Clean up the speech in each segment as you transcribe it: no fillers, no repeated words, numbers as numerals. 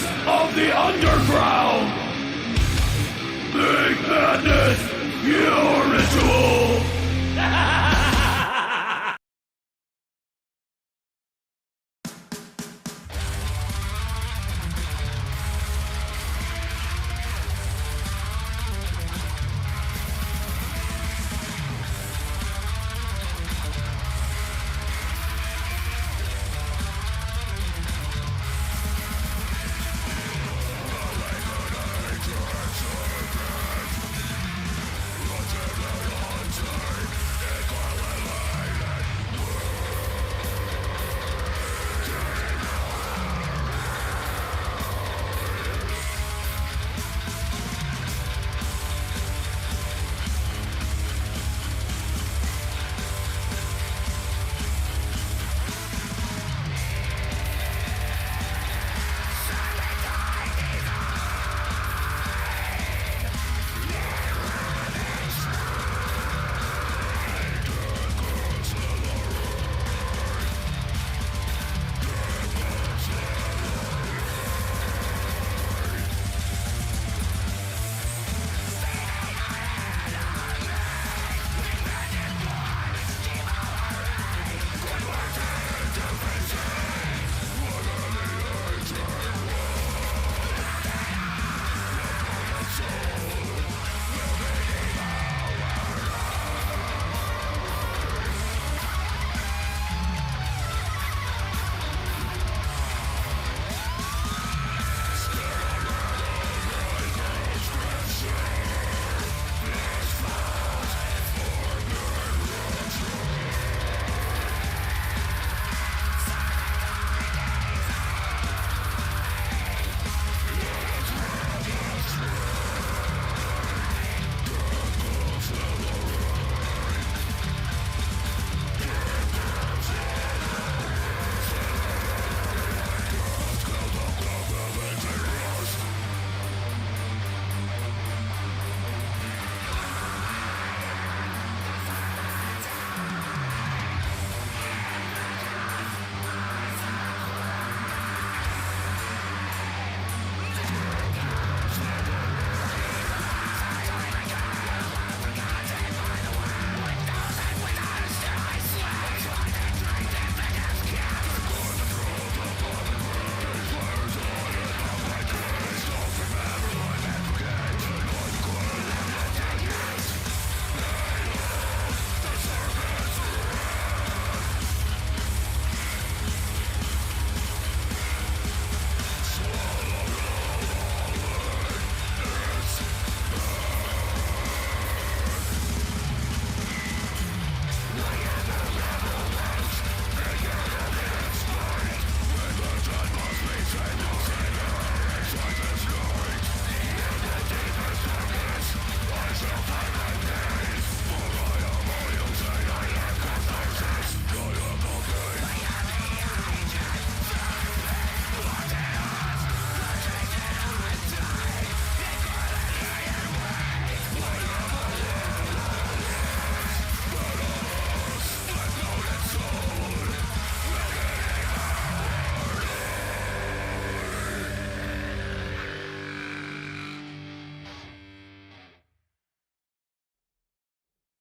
madness of the underground. Make madness your ritual.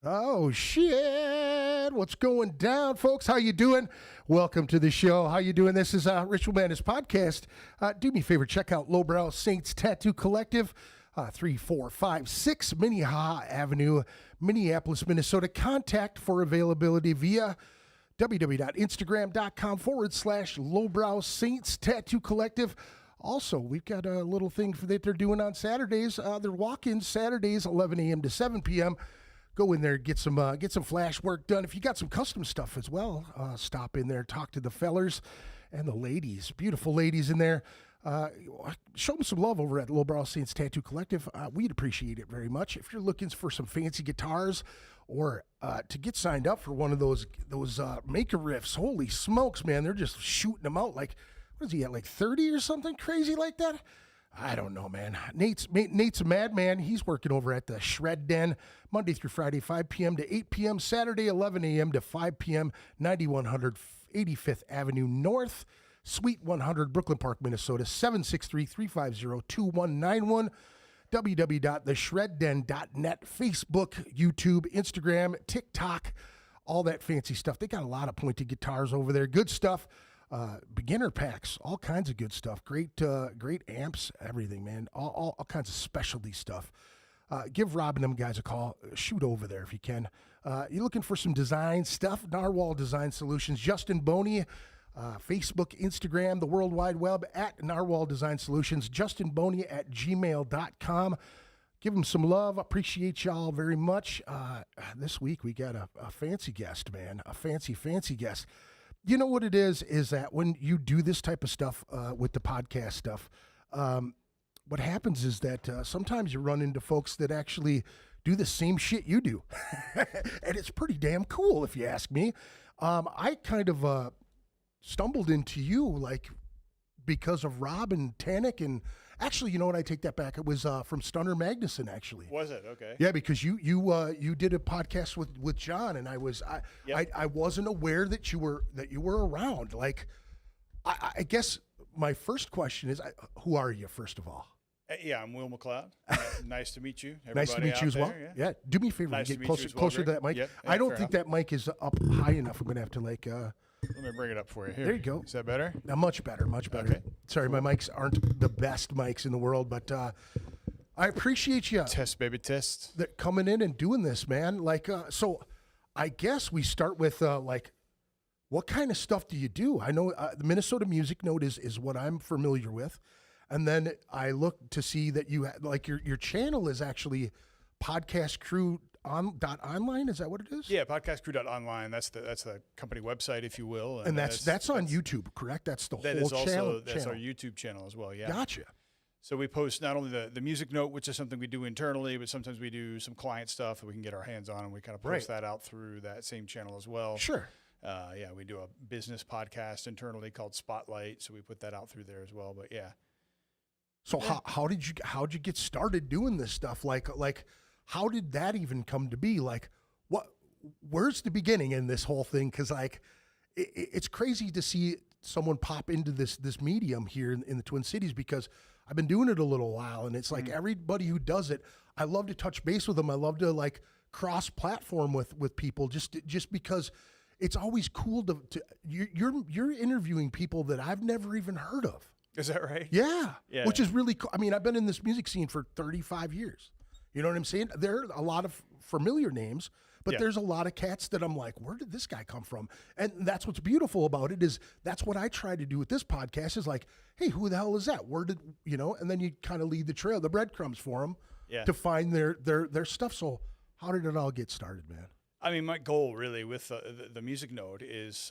Oh, shit. What's going down, folks? How you doing? Welcome to the show. How you doing? This is Ritual Madness Podcast. Do me a favor, check out Lowbrow Saints Tattoo Collective, 3456 Minnehaha Avenue, Minneapolis, Minnesota. Contact for availability via www.instagram.com/Lowbrow Saints Tattoo Collective. Also, we've got a little thing that they're doing on Saturdays. They're walk-ins Saturdays, 11 a.m. to 7 p.m. Go in there, get some flash work done. If you got some custom stuff as well, stop in there, talk to the fellers and the ladies, beautiful ladies in there. Show them some love over at Lowbrow Saints Tattoo Collective. We'd appreciate it very much. If you're looking for some fancy guitars or to get signed up for one of those maker riffs, holy smokes, man, they're just shooting them out like, what is he at, like 30 or something crazy like that? I don't know, man. Nate's a madman. He's working over at the Shred Den Monday through Friday, 5 p.m. to 8 p.m. Saturday, 11 a.m. to 5 p.m. 9100 85th Avenue North. Suite 100, Brooklyn Park, Minnesota, 763-350-2191, www.theshredden.net, Facebook, YouTube, Instagram, TikTok, all that fancy stuff. They got a lot of pointed guitars over there. Good stuff. Beginner packs, all kinds of good stuff. Great amps, everything, man. All kinds of specialty stuff. Give Rob and them guys a call. Shoot over there if you can. You're looking for some design stuff? Narwhal Design Solutions. Justin Boney, Facebook, Instagram, the World Wide Web at Narwhal Design Solutions. Justin Boney at gmail.com. Give them some love. Appreciate y'all very much. This week we got a fancy guest, man. A fancy guest. You know what it is that when you do this type of stuff with the podcast stuff, what happens is that sometimes you run into folks that actually do the same shit you do. And it's pretty damn cool, if you ask me. I kind of stumbled into you, like, because of Rob and Tanic, and actually, you know what? I take that back. It was from Stunner Magnuson, actually. Was it? Okay. Yeah, because you did a podcast with John, and I wasn't aware that you were around. Like, I guess my first question is, who are you, first of all? Yeah, I'm Will McLeod. Nice to meet you. Nice to meet you as well. There, yeah. Do me a favor, nice get closer to that mic. Yep. I don't think that mic is up high enough. I'm gonna have to Let me bring it up for you. Here. There you go. Is that better? Much better. Okay. Sorry, my mics aren't the best mics in the world, but I appreciate you. Test, baby, test. That coming in and doing this, man. Like, so I guess we start with like, what kind of stuff do you do? I know the Minnesota Music Note is what I'm familiar with. And then I look to see that you like your channel is actually Podcastcrew.Online. Is that what it is? Yeah, Podcastcrew.Online. That's the company website, if you will. And that's on YouTube, correct? That's the that whole is also, channel. That's our YouTube channel as well. Yeah. Gotcha. So we post not only the music note, which is something we do internally, but sometimes we do some client stuff that we can get our hands on, and we kind of post that out through that same channel as well. Sure. Yeah, we do a business podcast internally called Spotlight, so we put that out through there as well. But yeah. So how'd you get started doing this stuff? Like how did that even come to be? Like where's the beginning in this whole thing? Because like it's crazy to see someone pop into this medium here in the Twin Cities, because I've been doing it a little while, and it's like everybody who does it, I love to touch base with them. I love to like cross platform with people just because it's always cool to you're interviewing people that I've never even heard of. Is that right? Yeah. Which is really cool. I mean, I've been in this music scene for 35 years. You know what I'm saying? There are a lot of familiar names, but there's a lot of cats that I'm like, where did this guy come from? And that's what's beautiful about it, is that's what I try to do with this podcast, is like, hey, who the hell is that? Where did, and then you kind of lead the trail, the breadcrumbs for them to find their stuff. So how did it all get started, man? I mean, my goal really with the music note is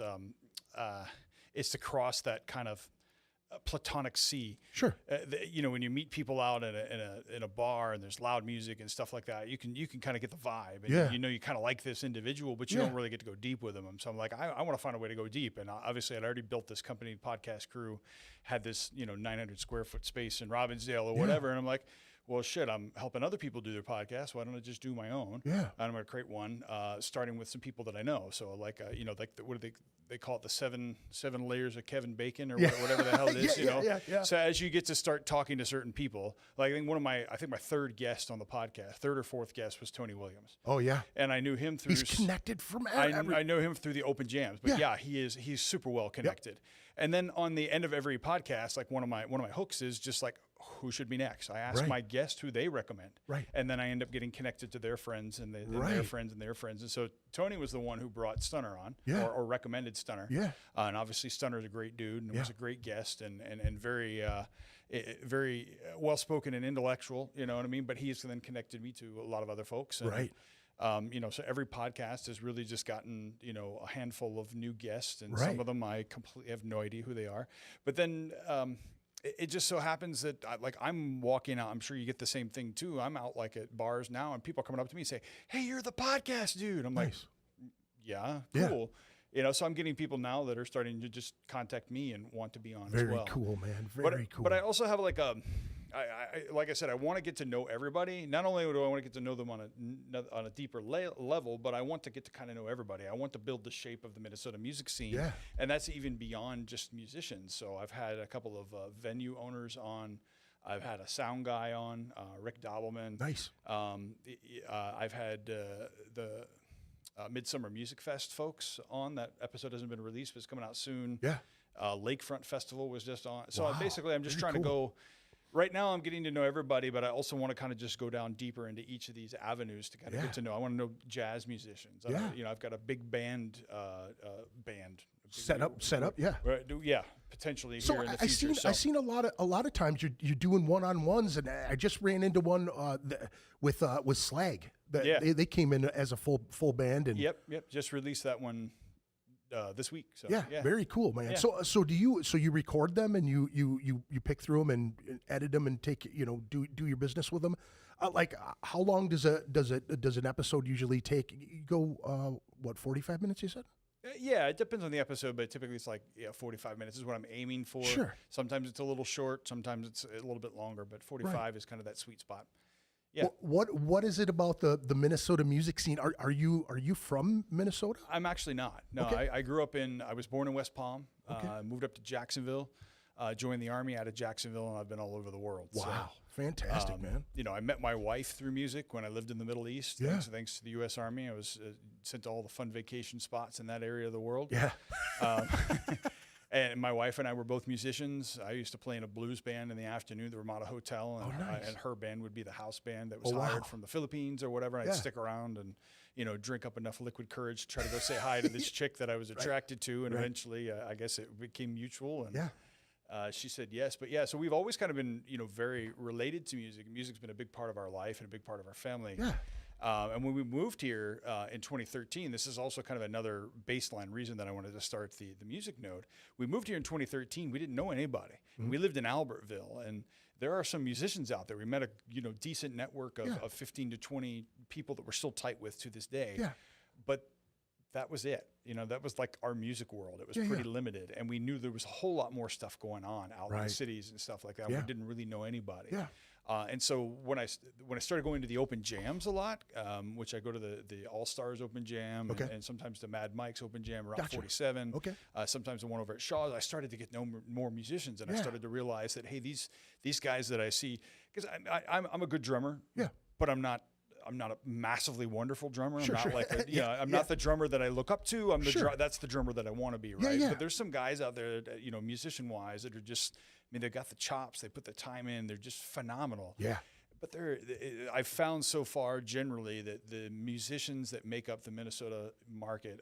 to cross that kind of platonic sea. Sure. When you meet people out in a bar and there's loud music and stuff like that, you can kind of get the vibe, and you kind of like this individual, but you don't really get to go deep with them. And so I'm like, I want to find a way to go deep. And obviously I'd already built this company, Podcast Crew, had this 900 square foot space in Robbinsdale or whatever, and I'm like, well, shit, I'm helping other people do their podcast. Why don't I just do my own? Yeah. And I'm going to create one, starting with some people that I know. So like, what do they call it? The seven layers of Kevin Bacon, or whatever the hell it is, Yeah. So as you get to start talking to certain people, like I think my third guest on the podcast, third or fourth guest, was Tony Williams. Oh yeah. And I knew him through. He's connected from I know him through the open jams, but he's super well connected. Yep. And then on the end of every podcast, like one of my hooks is just like, who should be next? I ask my guest who they recommend. Right. And then I end up getting connected to their friends and their friends and their friends. And so Tony was the one who brought Stunner on, or recommended Stunner. Yeah. And obviously Stunner's a great dude and was a great guest and very very well-spoken and intellectual, you know what I mean? But he's then connected me to a lot of other folks. And, so every podcast has really just gotten, a handful of new guests, and some of them I completely have no idea who they are. But then it just so happens that I'm walking out. I'm sure you get the same thing too. I'm out like at bars now, and people are coming up to me and say, "Hey, you're the podcast dude." I'm like, "Yeah, cool." So I'm getting people now that are starting to just contact me and want to be on as well. Very cool, man. Very cool. But I also have like like I said, I want to get to know everybody. Not only do I want to get to know them on a deeper level, but I want to get to kind of know everybody. I want to build the shape of the Minnesota music scene, and that's even beyond just musicians. So I've had a couple of venue owners on. I've had a sound guy on, Rick Dobbleman. Nice. I've had the Midsummer Music Fest folks on. That episode hasn't been released, but it's coming out soon. Yeah. Lakefront Festival was just on. So basically, I'm just trying to go. Right now, I'm getting to know everybody, but I also want to kind of just go down deeper into each of these avenues to kind of get to know. I want to know jazz musicians. I've got a big band. Set up. Yeah. Yeah. Potentially so here in the future. I've seen a lot of times you're doing one-on-ones, and I just ran into one with Slag. They came in as a full band, and yep. Just released that one this week. So yeah, very cool, man. Yeah. So you record them and you pick through them and edit them and take do your business with them. Like how long does an episode usually take? You go 45 minutes? You said. Yeah, it depends on the episode, but typically it's like 45 minutes is what I'm aiming for. Sure. Sometimes it's a little short, sometimes it's a little bit longer, but 45 is kind of that sweet spot. Yeah. What is it about the Minnesota music scene? Are you from Minnesota? I'm actually not. No, okay. I was born in West Palm. Okay. Moved up to Jacksonville, joined the Army out of Jacksonville, and I've been all over the world. Wow. So, fantastic, man. I met my wife through music when I lived in the Middle East. Yeah. Thanks to the U.S. Army. I was sent to all the fun vacation spots in that area of the world. Yeah. And my wife and I were both musicians. I used to play in a blues band in the afternoon, the Ramada Hotel, and, nice. And her band would be the house band that was hired from the Philippines or whatever. And I'd stick around and drink up enough liquid courage to try to go say hi to this chick that I was attracted to, and eventually, I guess it became mutual. And she said yes, but so we've always kind of been very related to music. Music's been a big part of our life and a big part of our family. Yeah. And when we moved here in 2013, this is also kind of another baseline reason that I wanted to start the music node. We moved here in 2013. We didn't know anybody. Mm-hmm. We lived in Albertville, and there are some musicians out there. We met a decent network of 15 to 20 people that we're still tight with to this day. Yeah. But that was it. That was like our music world. It was pretty limited, and we knew there was a whole lot more stuff going on out in the cities and stuff like that. Yeah. We didn't really know anybody. Yeah. And so when I started going to the open jams a lot, which I go to the All Stars Open Jam and sometimes the Mad Mike's Open Jam, Route 47. Okay. Sometimes the one over at Shaw's. I started to get to know more musicians, and I started to realize that these guys that I see, because I'm a good drummer. Yeah. But I'm not a massively wonderful drummer. Sure, I'm not like I'm not the drummer that I look up to. I'm that's the drummer that I want to be, right? But there's some guys out there that, musician wise, that are just, they've got the chops, they put the time in, they're just phenomenal. Yeah. But I've found so far generally that the musicians that make up the Minnesota market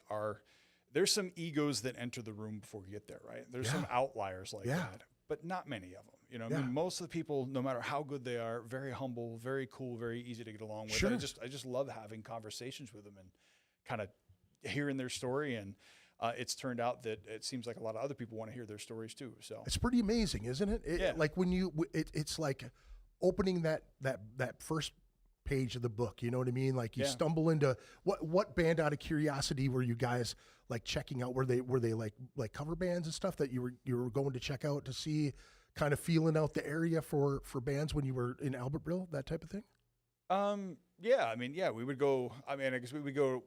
there's some egos that enter the room before we get there, right? There's some outliers like that, but not many of them. Most of the people, no matter how good they are, very humble, very cool, very easy to get along with. Sure. I just love having conversations with them and kind of hearing their story. And it's turned out that it seems like a lot of other people want to hear their stories too. So it's pretty amazing, isn't it? Like when it's like opening that first page of the book. You know what I mean? Like you stumble into what band, out of curiosity, were you guys like checking out? Were they like cover bands and stuff that you were going to check out to see? Kind of feeling out the area for bands when you were in Albertville, that type of thing? We would go. I guess we would go.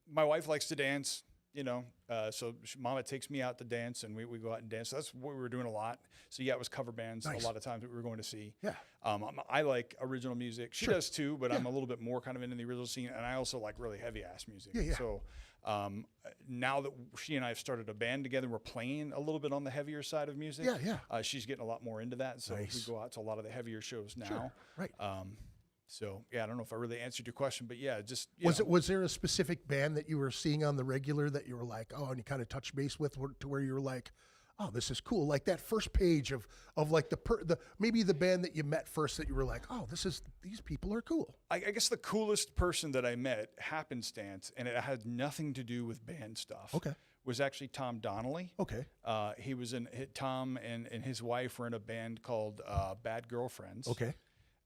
My wife likes to dance, so Mama takes me out to dance, and we go out and dance. So that's what we were doing a lot. So it was cover bands a lot of times that we were going to see. Yeah. I like original music. She does too, but I'm a little bit more kind of into the original scene, and I also like really heavy ass music. Yeah. So now that she and I have started a band together, we're playing a little bit on the heavier side of music. Yeah. She's getting a lot more into that, so we go out to a lot of the heavier shows now. Sure. Right. So I don't know if I really answered your question, but just was there a specific band that you were seeing on the regular that you were like, and you kind of touched base with, to where you were like, oh, this is cool, like that first page of like maybe the band that you met first that you were like, oh, these people are cool. I guess the coolest person that I met, happenstance, and it had nothing to do with band stuff. Okay. Was actually Tom Donnelly. Okay. He was Tom and his wife were in a band called Bad Girlfriends. Okay.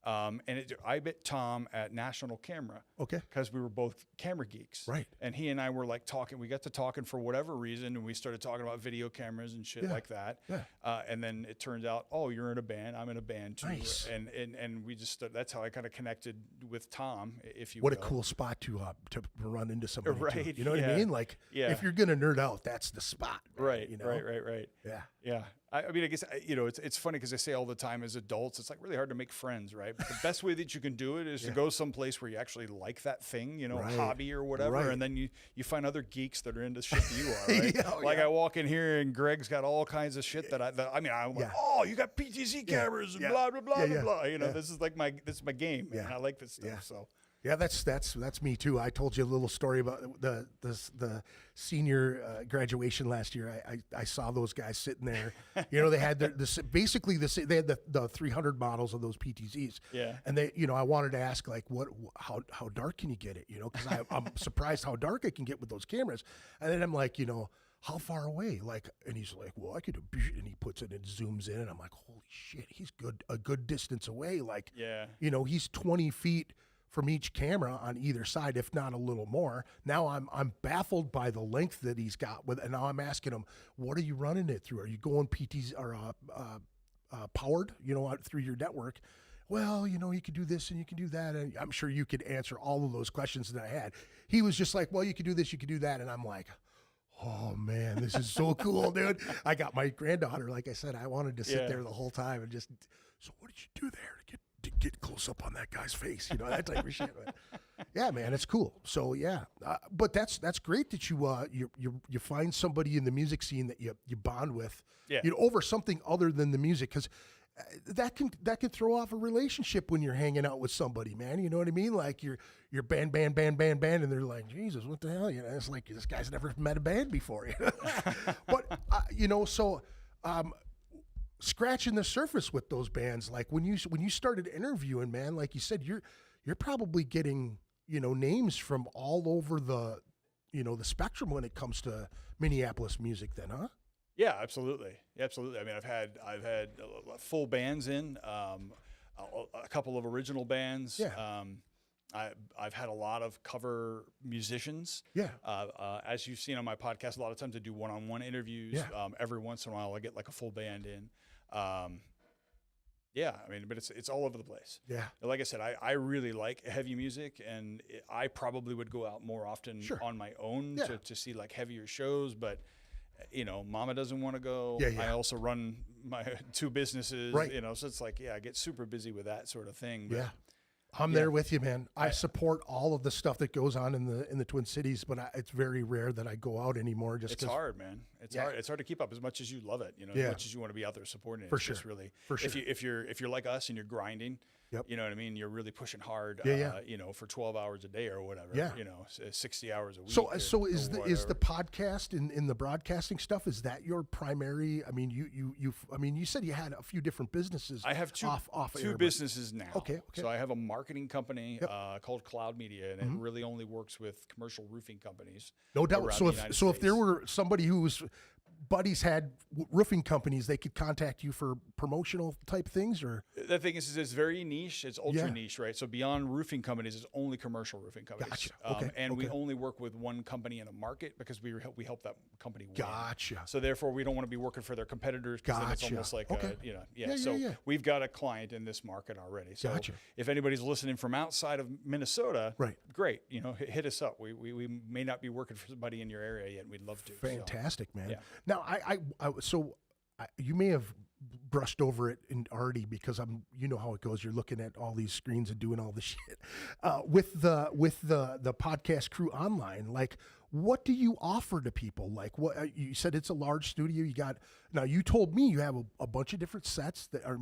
I met Tom at National Camera. Okay. Because we were both camera geeks. Right. And he and I were like talking. We got to talking for whatever reason, and we started talking about video cameras and shit like that. Yeah. And then it turns out, oh, you're in a band. I'm in a band too. Nice. And we just that's how I kind of connected with Tom, if you will. What a cool spot to run into somebody. Right. Too. You know what I mean? Like, if you're gonna nerd out, that's the spot. Right. You know? Right. Yeah. Yeah. I mean, I guess, it's funny because I say all the time as adults, it's like really hard to make friends, right? But the best way that you can do it is to go someplace where you actually like that thing, hobby or whatever. And then you find other geeks that are into shit that you are, right? I walk in here and Greg's got all kinds of shit I'm like, oh, you got PTZ cameras and blah, blah, blah, blah, blah. This is this is my game, man. I like this stuff, so. Yeah, that's me too. I told you a little story about the senior graduation last year. I saw those guys sitting there. They had they had the 300 models of those PTZs. Yeah. And they, I wanted to ask like, how dark can you get it? Because I'm surprised how dark I can get with those cameras. And then I'm like, how far away? Like, and he's like, well, I could, and he puts it and zooms in, and I'm like, holy shit, he's a good distance away. Like, he's 20 feet from each camera on either side, if not a little more. Now I'm baffled by the length that he's got with, and now I'm asking him, what are you running it through? Are you going PTs or powered, through your network? Well, you could do this and you can do that. And I'm sure you could answer all of those questions that I had. He was just like, well, you could do this, you could do that. And I'm like, oh man, this is so cool, dude. I got my granddaughter, like I said, I wanted to sit there the whole time and just, so what did you do there to get close up on that guy's face, that type of shit. But yeah, man, it's cool. So yeah, but that's great that you find somebody in the music scene that you bond with, over something other than the music, because that can throw off a relationship when you're hanging out with somebody, man. You know what I mean? Like you're band, and they're like, Jesus, what the hell? It's like this guy's never met a band before. But so. Scratching the surface with those bands, like when you started interviewing, man, like you said, you're probably getting names from all over the the spectrum when it comes to Minneapolis music, then, huh? Yeah, absolutely. I mean, I've had full bands in, a couple of original bands. Yeah. I've had a lot of cover musicians. Yeah. As you've seen on my podcast, a lot of times I do one-on-one interviews. Yeah. Every once in a while I get like a full band in. Yeah, I mean, but it's all over the place. Yeah. Like I said, I really like heavy music, and I probably would go out more often on my own to see like heavier shows, but Mama doesn't want to go. Yeah. I also run my 2 businesses, right. So it's like, I get super busy with that sort of thing. But yeah. I'm there with you, man. I support all of the stuff that goes on in the Twin Cities, but it's very rare that I go out anymore. It's hard, man. It's hard. It's hard to keep up as much as you love it. As much as you want to be out there supporting it. For sure. Just really, for sure. If you're like us and you're grinding, yep. You know what I mean. You're really pushing hard. For 12 hours a day or whatever. Yeah. 60 hours a week. So is the podcast in the broadcasting stuff? Is that your primary? I mean, you said you had a few different businesses. I have two air, businesses now. Okay. So I have a marketing company called Cloud Media, and mm-hmm. it really only works with commercial roofing companies. No doubt. So if there were somebody whose buddies had roofing companies, they could contact you for promotional type things, or the thing is it's very niche. It's ultra niche, right? So beyond roofing companies, it's only commercial roofing companies. Gotcha. We only work with one company in a market because we help that company win. Gotcha. So therefore, we don't want to be working for their competitors because then it's almost like we've got a client in this market already. So if anybody's listening from outside of Minnesota, right, great. Hit us up. We may not be working for somebody in your area yet. We'd love to. Fantastic, man. Yeah. Now, you may have brushed over it already because how it goes. You're looking at all these screens and doing all the shit with the Podcastcrew.Online. Like, what do you offer to people? Like, what you said, it's a large studio. Now you told me you have a bunch of different sets that are,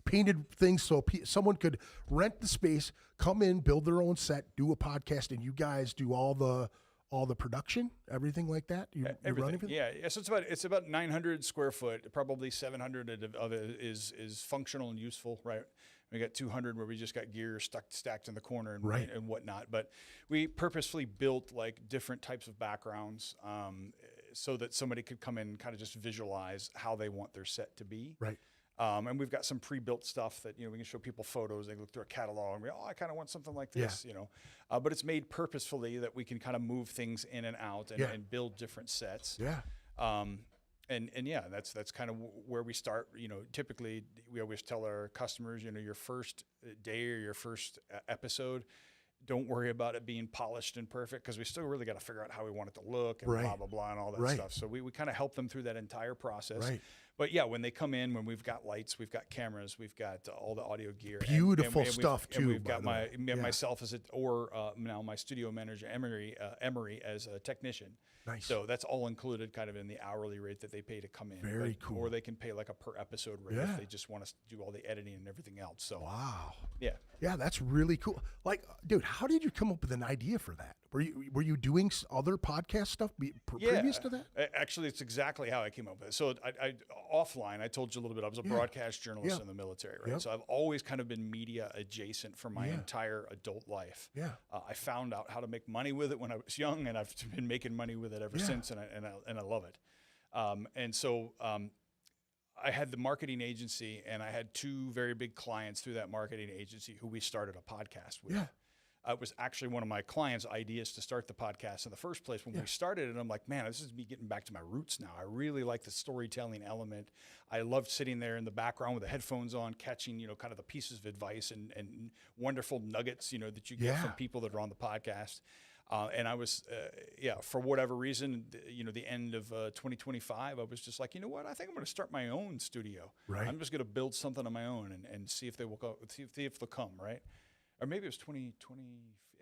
painted things so someone could rent the space, come in, build their own set, do a podcast, and you guys do all the production, everything like that. You run everything? Yeah. So it's about 900 square foot. Probably 700 of it is functional and useful, right? We got 200 where we just got gear stacked in the corner and whatnot. But we purposefully built like different types of backgrounds so that somebody could come in and kind of just visualize how they want their set to be. Right. And we've got some pre-built stuff that, we can show people photos. They look through a catalog and we, I kind of want something like this, but it's made purposefully that we can kind of move things in and out and build different sets. Yeah. And that's kind of where we start. Typically we always tell our customers, your first day or your first episode, don't worry about it being polished and perfect, because we still really got to figure out how we want it to look and blah, blah, blah, and all that stuff. So we kind of help them through that entire process. Right. But yeah, when they come in, when we've got lights, we've got cameras, we've got all the audio gear. Beautiful stuff too. And we've got myself as now my studio manager, Emery as a technician. Nice. So that's all included kind of in the hourly rate that they pay to come in. Very cool. Or they can pay like a per episode rate if they just want us to do all the editing and everything else. So wow. Yeah. Yeah, that's really cool. Like, dude, how did you come up with an idea for that? Were you doing other podcast stuff previous to that? Actually, it's exactly how I came up with it. So I offline, I told you a little bit, I was a broadcast journalist in the military, right? Yep. So I've always kind of been media adjacent for my entire adult life. Yeah. I found out how to make money with it when I was young, and I've been making money with it ever since, and I love it. And so I had the marketing agency, and I had two very big clients through that marketing agency who we started a podcast with. Yeah. It was actually one of my clients' ideas to start the podcast in the first place. When we started it, I'm like, man, this is me getting back to my roots now. I really like the storytelling element. I loved sitting there in the background with the headphones on, catching, kind of the pieces of advice and wonderful nuggets, that you get from people that are on the podcast. And I was, for whatever reason, the end of 2025, I was just like, you know what? I think I'm going to start my own studio. Right. I'm just going to build something on my own and see if they will go, see if they'll come, right? Or maybe it was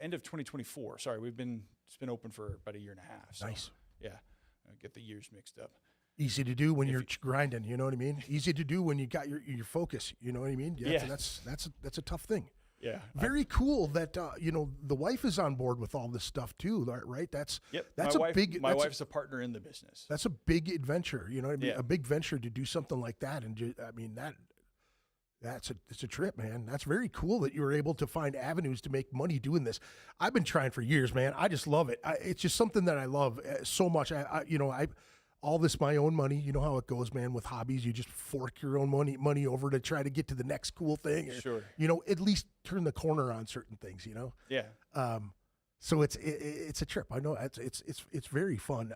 end of 2024. Sorry, it's been open for about a year and a half. So, nice. Yeah, I get the years mixed up. Easy to do when you're grinding, you know what I mean? Easy to do when you got your focus, you know what I mean? Yeah. That's a tough thing. Yeah. Very cool that the wife is on board with all this stuff too, right? That's my wife's a partner in the business. That's a big adventure, you know what I mean? Yeah. A big venture to do something like that, and it's a trip, man. That's very cool that you were able to find avenues to make money doing this. I've been trying for years, man. I just love it. It's just something that I love so much. All this my own money. You know how it goes, man. With hobbies, you just fork your own money over to try to get to the next cool thing. Or, sure. At least turn the corner on certain things. Yeah. So it's a trip. I know it's very fun.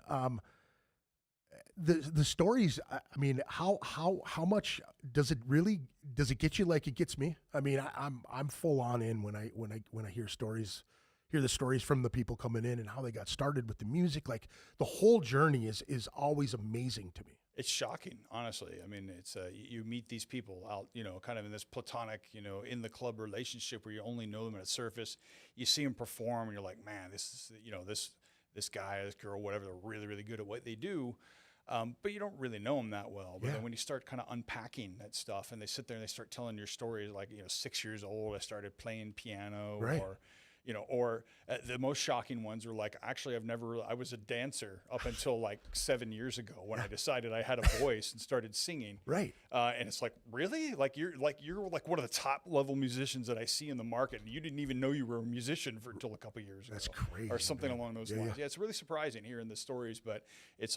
The stories, I mean, how much does it get you like it gets me? I mean, I'm full on in when I hear the stories from the people coming in and how they got started with the music. Like the whole journey is always amazing to me. It's shocking, honestly. I mean, it's you meet these people out, kind of in this platonic, in the club relationship where you only know them at a surface. You see them perform and you're like, man, this is, this guy, this girl, whatever, they're really, really good at what they do. But you don't really know them that well. But then when you start kind of unpacking that stuff and they sit there and they start telling your stories, like, 6 years old, I started playing piano, right. Or the most shocking ones are like, actually, I was a dancer up until like 7 years ago when I decided I had a voice and started singing. Right. And it's like, really? You're one of the top level musicians that I see in the market, and you didn't even know you were a musician until a couple years ago. That's crazy. Or something along those lines. Yeah, it's really surprising hearing the stories, but it's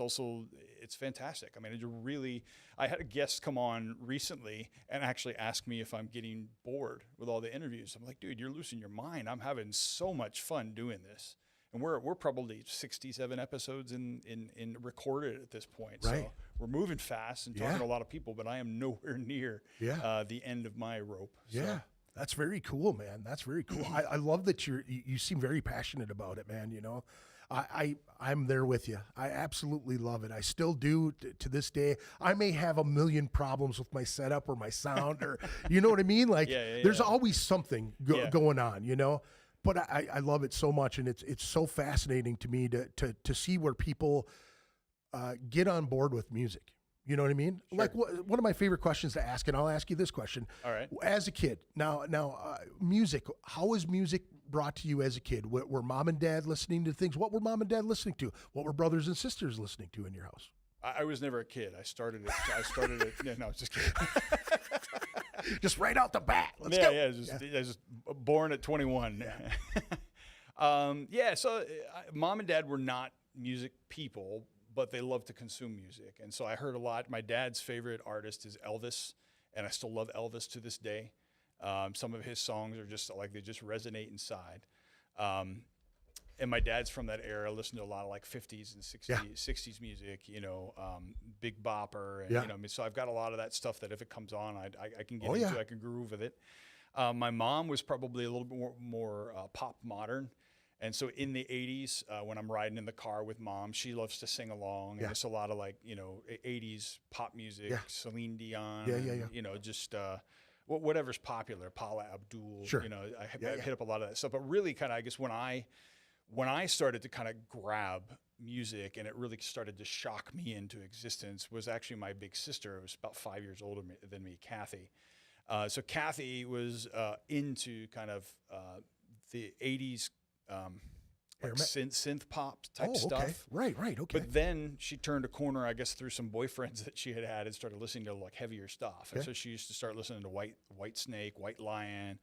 fantastic. I mean, I had a guest come on recently and actually ask me if I'm getting bored with all the interviews. I'm like, dude, you're losing your mind. I'm having so much fun doing this. And we're probably 67 episodes in recorded at this point. Right. So we're moving fast and talking to a lot of people, but I am nowhere near the end of my rope. So. Yeah. That's very cool, man. That's very cool. I love that you seem very passionate about it, man. I'm there with you. I absolutely love it. I still do to this day. I may have a million problems with my setup or my sound or, you know what I mean? Like there's always something going on, but I love it so much. And it's so fascinating to me to see where people get on board with music. You know what I mean? Sure. Like one of my favorite questions to ask, and I'll ask you this question. All right. As a kid, now, music, how was music brought to you as a kid? Were mom and dad listening to things? What were mom and dad listening to? What were brothers and sisters listening to in your house? I was never a kid. I started it. No, just kidding. Just right out the bat. Let's go. I was just born at 21. Yeah. So mom and dad were not music people, but they love to consume music. And so I heard a lot. My dad's favorite artist is Elvis. and I still love Elvis to this day. Some of his songs are just like, they just resonate inside. And my dad's from that era, listened to a lot of like 50s and 60s music, you know, Big Bopper. And, you know, so I've got a lot of that stuff that if it comes on, I can get into, I can groove with it. My mom was probably a little bit more pop modern. And so in the 80s, when I'm riding in the car with mom, she loves to sing along. And it's a lot of like, you know, 80s pop music, Celine Dion, you know, just whatever's popular, Paula Abdul, you know, I hit up a lot of that stuff. But really kind of, I guess when I started to kind of grab music and it really started to shock me into existence was actually my big sister. It was about 5 years older than me, Kathy. So Kathy was into kind of the 80s like synth pop type stuff. Right, okay. But then she turned a corner, I guess, through some boyfriends that she had and started listening to like heavier stuff. And so she used to start listening to White Snake, White Lion,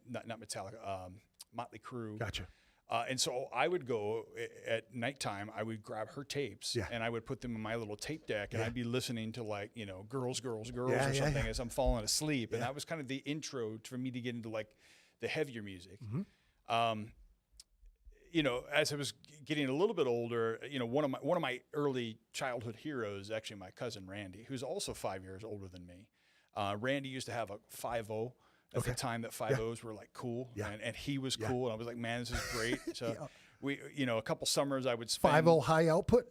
not Metallica, Motley Crue. Gotcha. And so I would go at nighttime, I would grab her tapes and I would put them in my little tape deck and I'd be listening to like, you know, girls or something as I'm falling asleep. And that was kind of the intro for me to get into like the heavier music. You know, as I was getting a little bit older, you know, one of my early childhood heroes, actually my cousin Randy, who's also 5 years older than me. Randy used to have a 5.0 at the time that 5.0s were like cool, and he was cool, and I was like, man, this is great. So we, you know, a couple summers I would spend 5.0 high output.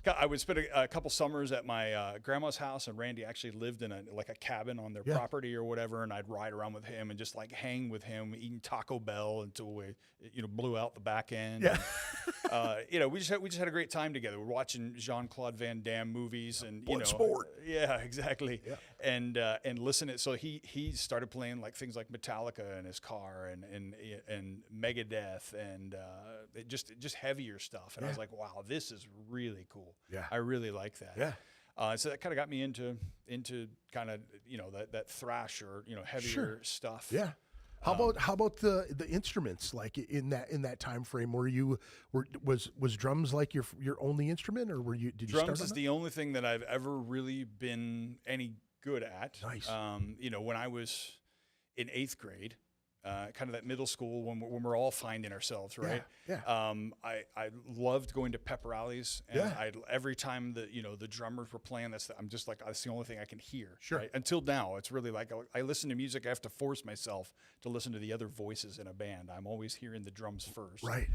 I would spend a couple summers at my grandma's house, and Randy actually lived in a cabin on their property or whatever, and I'd ride around with him and just like hang with him, eating Taco Bell until we, you know, blew out the back end. And, you know, we just had a great time together. We're watching Jean-Claude Van Damme movies and you know, sport. Yeah, exactly. And listening. So he started playing like things like Metallica in his car and Megadeth and just heavier stuff. And I was like, wow, this is really cool. I really like that. So that kind of got me into kind of, you know, that thrash or, you know, heavier stuff. How about the instruments, like in that time frame? Was drums like your only instrument, or did you drums start on is that? the only thing that I've ever really been any good at. Nice. You know, when I was in 8th grade, kind of that middle school when we're all finding ourselves, right? I loved going to pep rallies, and every time the drummers were playing, that's the only thing I can hear. Right? Until now, it's really like I listen to music. I have to force myself to listen to the other voices in a band. I'm always hearing the drums first. Right.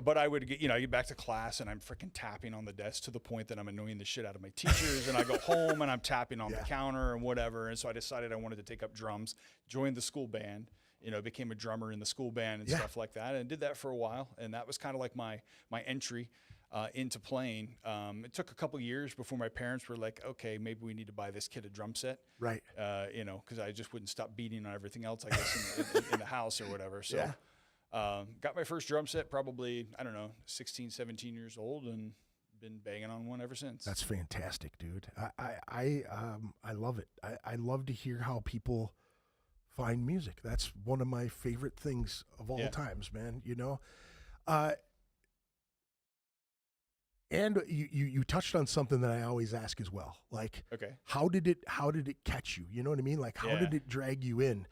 But I would get back to class and I'm freaking tapping on the desk to the point that I'm annoying the shit out of my teachers. And I go home and I'm tapping on the counter and whatever. And so I decided I wanted to take up drums, joined the school band. You know, became a drummer in the school band and stuff like that, and did that for a while. And that was kind of like my entry into playing. It took a couple years before my parents were like, okay, maybe we need to buy this kid a drum set. Right. You know, because I just wouldn't stop beating on everything else, I guess, in the house or whatever. So got my first drum set probably, I don't know, 16, 17 years old, and been banging on one ever since. That's fantastic, dude. I love it. I love to hear how people find music. That's one of my favorite things of all times, man. You know, and you touched on something that I always ask as well. Like, how did it catch you? You know what I mean? Like, how did it drag you in?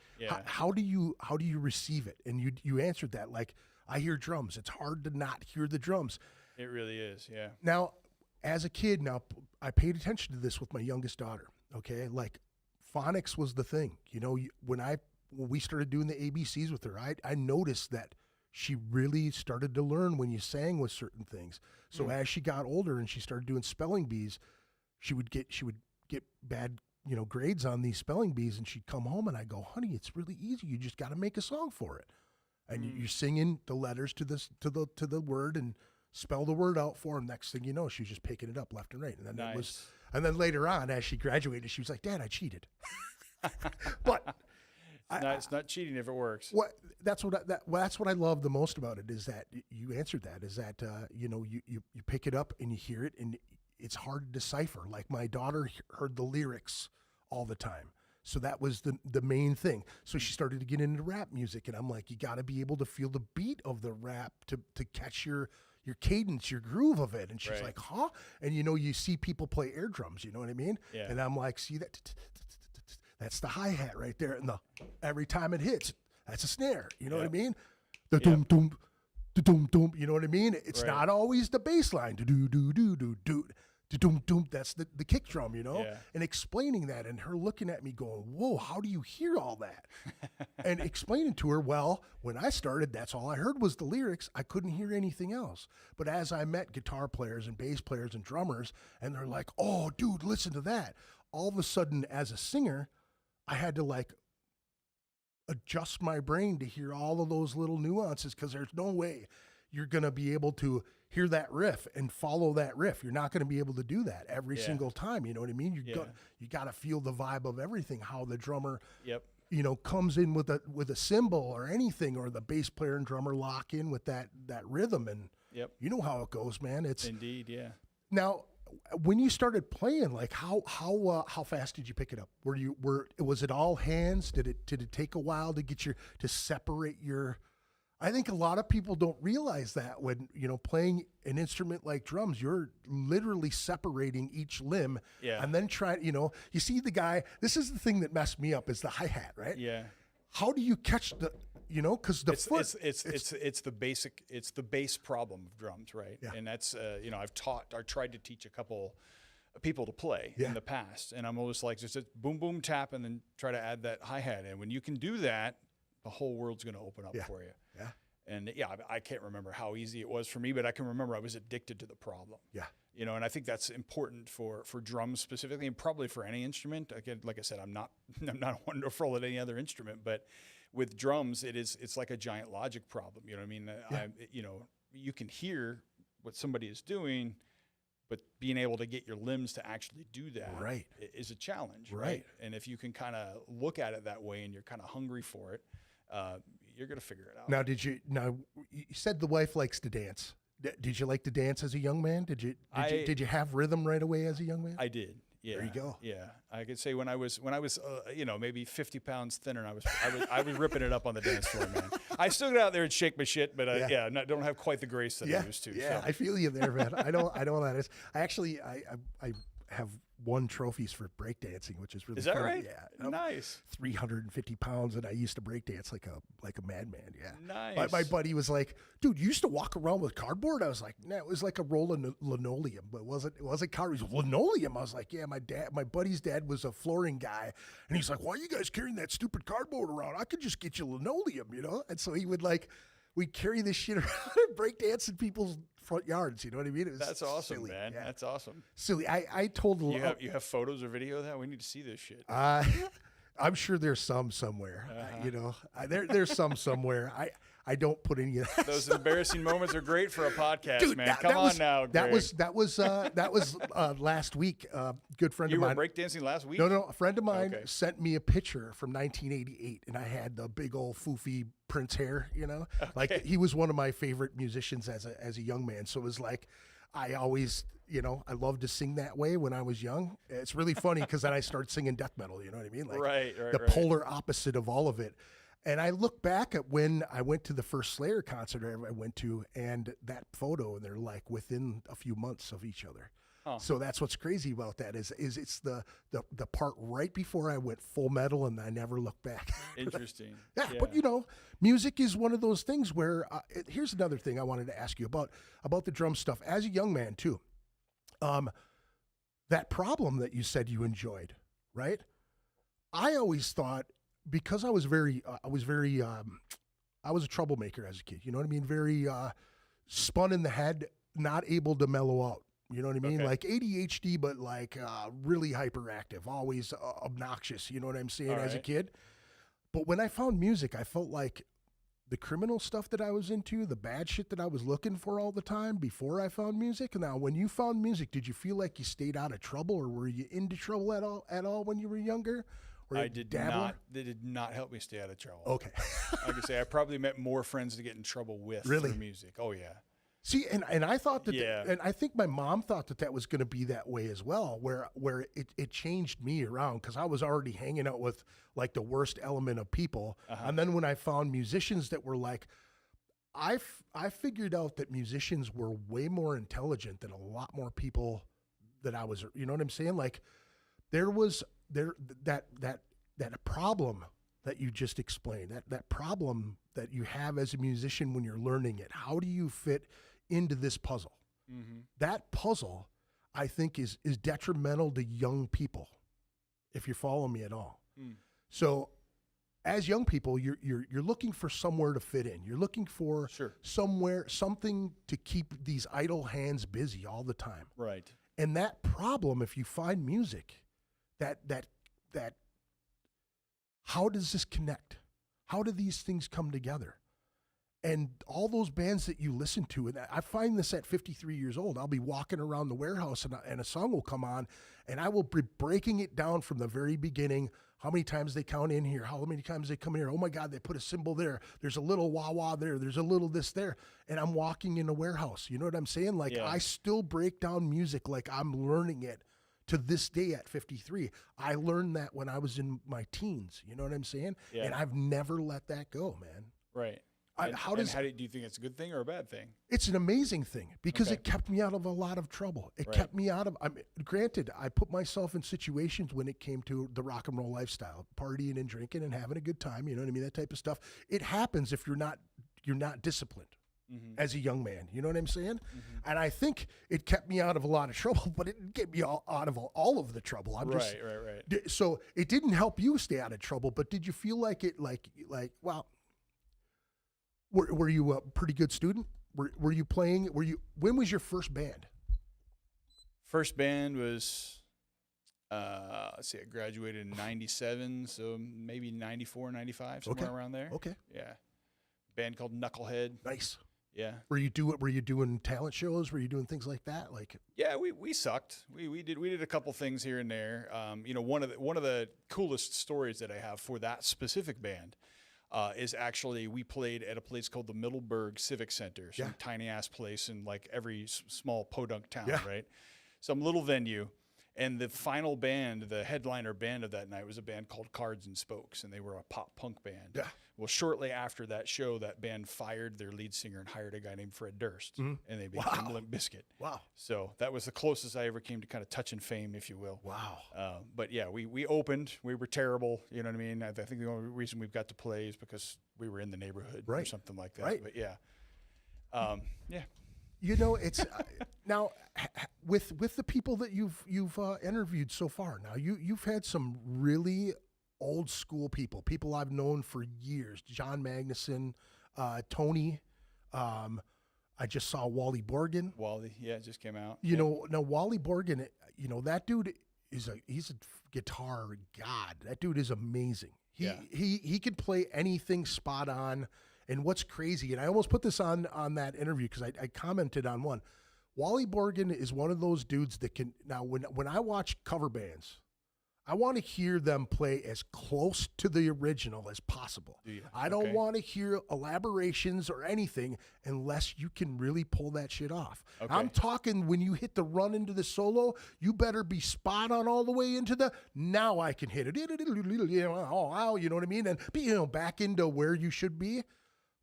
How do you receive it? And you answered that. Like, I hear drums. It's hard to not hear the drums. It really is. Yeah. Now, as a kid, I paid attention to this with my youngest daughter. Okay, like, phonics was the thing, you know. When we started doing the ABCs with her, I noticed that she really started to learn when you sang with certain things. So as she got older and she started doing spelling bees, she would get bad, you know, grades on these spelling bees, and she'd come home and I go, honey, it's really easy. You just got to make a song for it, and you're singing the letters to the word and spell the word out for him. Next thing you know, she was just picking it up left and right, and then And then later on, as she graduated, she was like, Dad, I cheated. But it's not cheating if it works. That's what I love the most about it, is that you answered that, is that, you know, you pick it up and you hear it, and it's hard to decipher. Like, my daughter heard the lyrics all the time. So that was the main thing. So she started to get into rap music, and I'm like, you got to be able to feel the beat of the rap to catch your your cadence, your groove of it. And she's like, huh? And you see people play air drums, you know what I mean? Yeah. And I'm like, see that? That's the hi-hat right there. And every time it hits, that's a snare. You know what I mean? The doom doom, the doom doom. You know what I mean? It's not always the bass line. Do do do do do do. Doom doom, that's the kick drum, and explaining that, and her looking at me going, whoa, how do you hear all that? And explaining to her, well, when I started, that's all I heard was the lyrics. I couldn't hear anything else. But as I met guitar players and bass players and drummers, and they're like, oh, dude, listen to that. All of a sudden, as a singer, I had to like adjust my brain to hear all of those little nuances, because there's no way you're going to be able to hear that riff and follow that riff. You're not going to be able to do that every single time. You know what I mean? You got to feel the vibe of everything, how the drummer, comes in with a cymbal or anything, or the bass player and drummer lock in with that rhythm. And you know how it goes, man. It's indeed. Yeah. Now, when you started playing, like how fast did you pick it up? Was it all hands? Did it take a while to get to separate your? I think a lot of people don't realize that when, playing an instrument like drums, you're literally separating each limb and then you see the guy, this is the thing that messed me up, is the hi-hat, right? Yeah. How do you catch because the foot. It's the bass problem of drums, right? Yeah. And that's, I tried to teach a couple of people to play in the past, and I'm always like, just a boom, boom, tap, and then try to add that hi-hat in. When you can do that, the whole world's going to open up for you. Yeah. And I can't remember how easy it was for me, but I can remember I was addicted to the problem. Yeah. And I think that's important for drums specifically, and probably for any instrument. Again, like I said, I'm not wonderful at any other instrument, but with drums, it's like a giant logic problem. You know what I mean? You can hear what somebody is doing, but being able to get your limbs to actually do that is a challenge. Right. And if you can kind of look at it that way, and you're kind of hungry for it, you're going to figure it out. Now, you said the wife likes to dance. Did you like to dance as a young man? Did you have rhythm right away as a young man? I did. Yeah. There you go. Yeah. I could say when I was maybe 50 pounds thinner, I was ripping it up on the dance floor, man. I still get out there and shake my shit, but don't have quite the grace that I used to. Yeah. So. I feel you there, man. I know that is. I have won trophies for breakdancing, which is really Is that fun. right? Yeah. Nice. 350 pounds, and I used to breakdance like a madman. Yeah. Nice. My buddy was like, dude, you used to walk around with cardboard? I was like, no, it was like a roll of linoleum, but it wasn't cardboard. It was linoleum. I was like, yeah, my buddy's dad was a flooring guy, and he's like, why are you guys carrying that stupid cardboard around? I could just get you linoleum, And so he would we'd carry this shit around and break dance in people's front yards. You know what I mean? That's awesome, silly, man. Yeah. That's awesome. Silly. I told you have photos or video of that? We need to see this shit. I'm sure there's some somewhere. There's some somewhere. I don't put any of that. Those embarrassing moments are great for a podcast, dude, man. Come on now, Greg. That was last week. Good friend of mine. You were breakdancing last week? No. A friend of mine sent me a picture from 1988, and I had the big old foofy Prince hair. Okay. Like he was one of my favorite musicians as a young man. So it was like I always. I loved to sing that way when I was young. It's really funny because then I started singing death metal. You know what I mean? Like the polar opposite of all of it. And I look back at when I went to the first Slayer concert I went to, and that photo, and they're like within a few months of each other. Huh. So that's what's crazy about that is it's the part right before I went full metal, and I never looked back. Interesting. Yeah, but music is one of those things where here's another thing I wanted to ask you about the drum stuff as a young man too. That problem that you said you enjoyed, right? I always thought, because I was a troublemaker as a kid. You know what I mean? Very spun in the head, not able to mellow out. You know what I mean? Okay. Like ADHD, but like really hyperactive, always obnoxious. You know what I'm saying? As a kid. But when I found music, I felt like the criminal stuff that I was into, the bad shit that I was looking for all the time before I found music. Now, when you found music, did you feel like you stayed out of trouble, or were you into trouble at all when you were younger? I did not. They did not help me stay out of trouble. Okay. Like I say, I probably met more friends to get in trouble with through music. Oh yeah. See, and I thought that, and I think my mom thought that was going to be that way as well, where it changed me around, because I was already hanging out with like the worst element of people, and then when I found musicians that were like, I figured out that musicians were way more intelligent than a lot more people that I was, you know what I'm saying? Like that problem that you just explained, that problem that you have as a musician when you're learning it. How do you fit into this puzzle? Mm-hmm. That puzzle, I think, is detrimental to young people, if you follow me at all. Mm. So as young people, you're looking for somewhere to fit in. You're looking for something to keep these idle hands busy all the time. Right. And that problem, if you find music, that how does this connect? How do these things come together? And all those bands that you listen to, and I find this at 53 years old, I'll be walking around the warehouse and a song will come on, and I will be breaking it down from the very beginning. How many times they count in here? How many times they come here? Oh my God, they put a cymbal there. There's a little wah-wah there. There's a little this there. And I'm walking in a warehouse. You know what I'm saying? Like I still break down music like I'm learning it to this day at 53. I learned that when I was in my teens. You know what I'm saying? Yeah. And I've never let that go, man. Right. How do you think it's a good thing or a bad thing? It's an amazing thing because it kept me out of a lot of trouble. It kept me out of, granted, I put myself in situations when it came to the rock and roll lifestyle, partying and drinking and having a good time, you know what I mean? That type of stuff. It happens if you're not disciplined as a young man, you know what I'm saying? Mm-hmm. And I think it kept me out of a lot of trouble, but it didn't get me out of all of the trouble. Right. So it didn't help you stay out of trouble, but did you feel like it, well, were you a pretty good student? Were you playing? When was your first band? First band was, let's see, I graduated in 97, so maybe 94, 95, somewhere around there. Okay. Yeah. Band called Knucklehead. Nice. Yeah. Were you doing talent shows? Were you doing things like that? Like, yeah, we sucked. We did a couple things here and there. One of the coolest stories that I have for that specific band is actually we played at a place called the Middleburg Civic Center, some tiny ass place in like every small podunk town, right? Some little venue. And the final band, the headliner band of that night was a band called Cards and Spokes, and they were a pop punk band. Yeah. Well, shortly after that show, that band fired their lead singer and hired a guy named Fred Durst, and they became Limp Bizkit. Wow. So that was the closest I ever came to kind of touching fame, if you will. Wow. But yeah, we opened. We were terrible. You know what I mean? I think the only reason we've got to play is because we were in the neighborhood or something like that. Right. But yeah. Yeah. You know, it's now with the people that you've interviewed so far. Now you've had some really old school people I've known for years. John Magnuson, Tony. I just saw Wally Borgen. Wally, yeah, it just came out. You know, now Wally Borgen. You know, that dude he's a guitar god. That dude is amazing. He could play anything spot on. And what's crazy, and I almost put this on that interview because I commented on one. Wally Borgen is one of those dudes that can, now when I watch cover bands, I want to hear them play as close to the original as possible. I don't want to hear elaborations or anything unless you can really pull that shit off. Okay. I'm talking when you hit the run into the solo, you better be spot on all the way into the, now I can hit it. You know what I mean? And be, back into where you should be.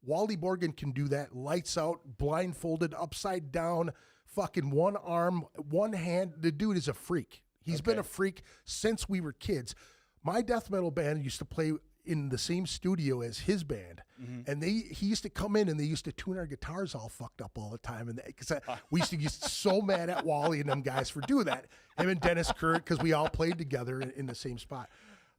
Wally Borgen can do that, lights out, blindfolded, upside down, fucking one arm, one hand. The dude is a freak. He's been a freak since we were kids. My death metal band used to play in the same studio as his band, and he used to come in and they used to tune our guitars all fucked up all the time, and because we used to get so mad at Wally and them guys for doing that. Him and Dennis Kurt, because we all played together in the same spot.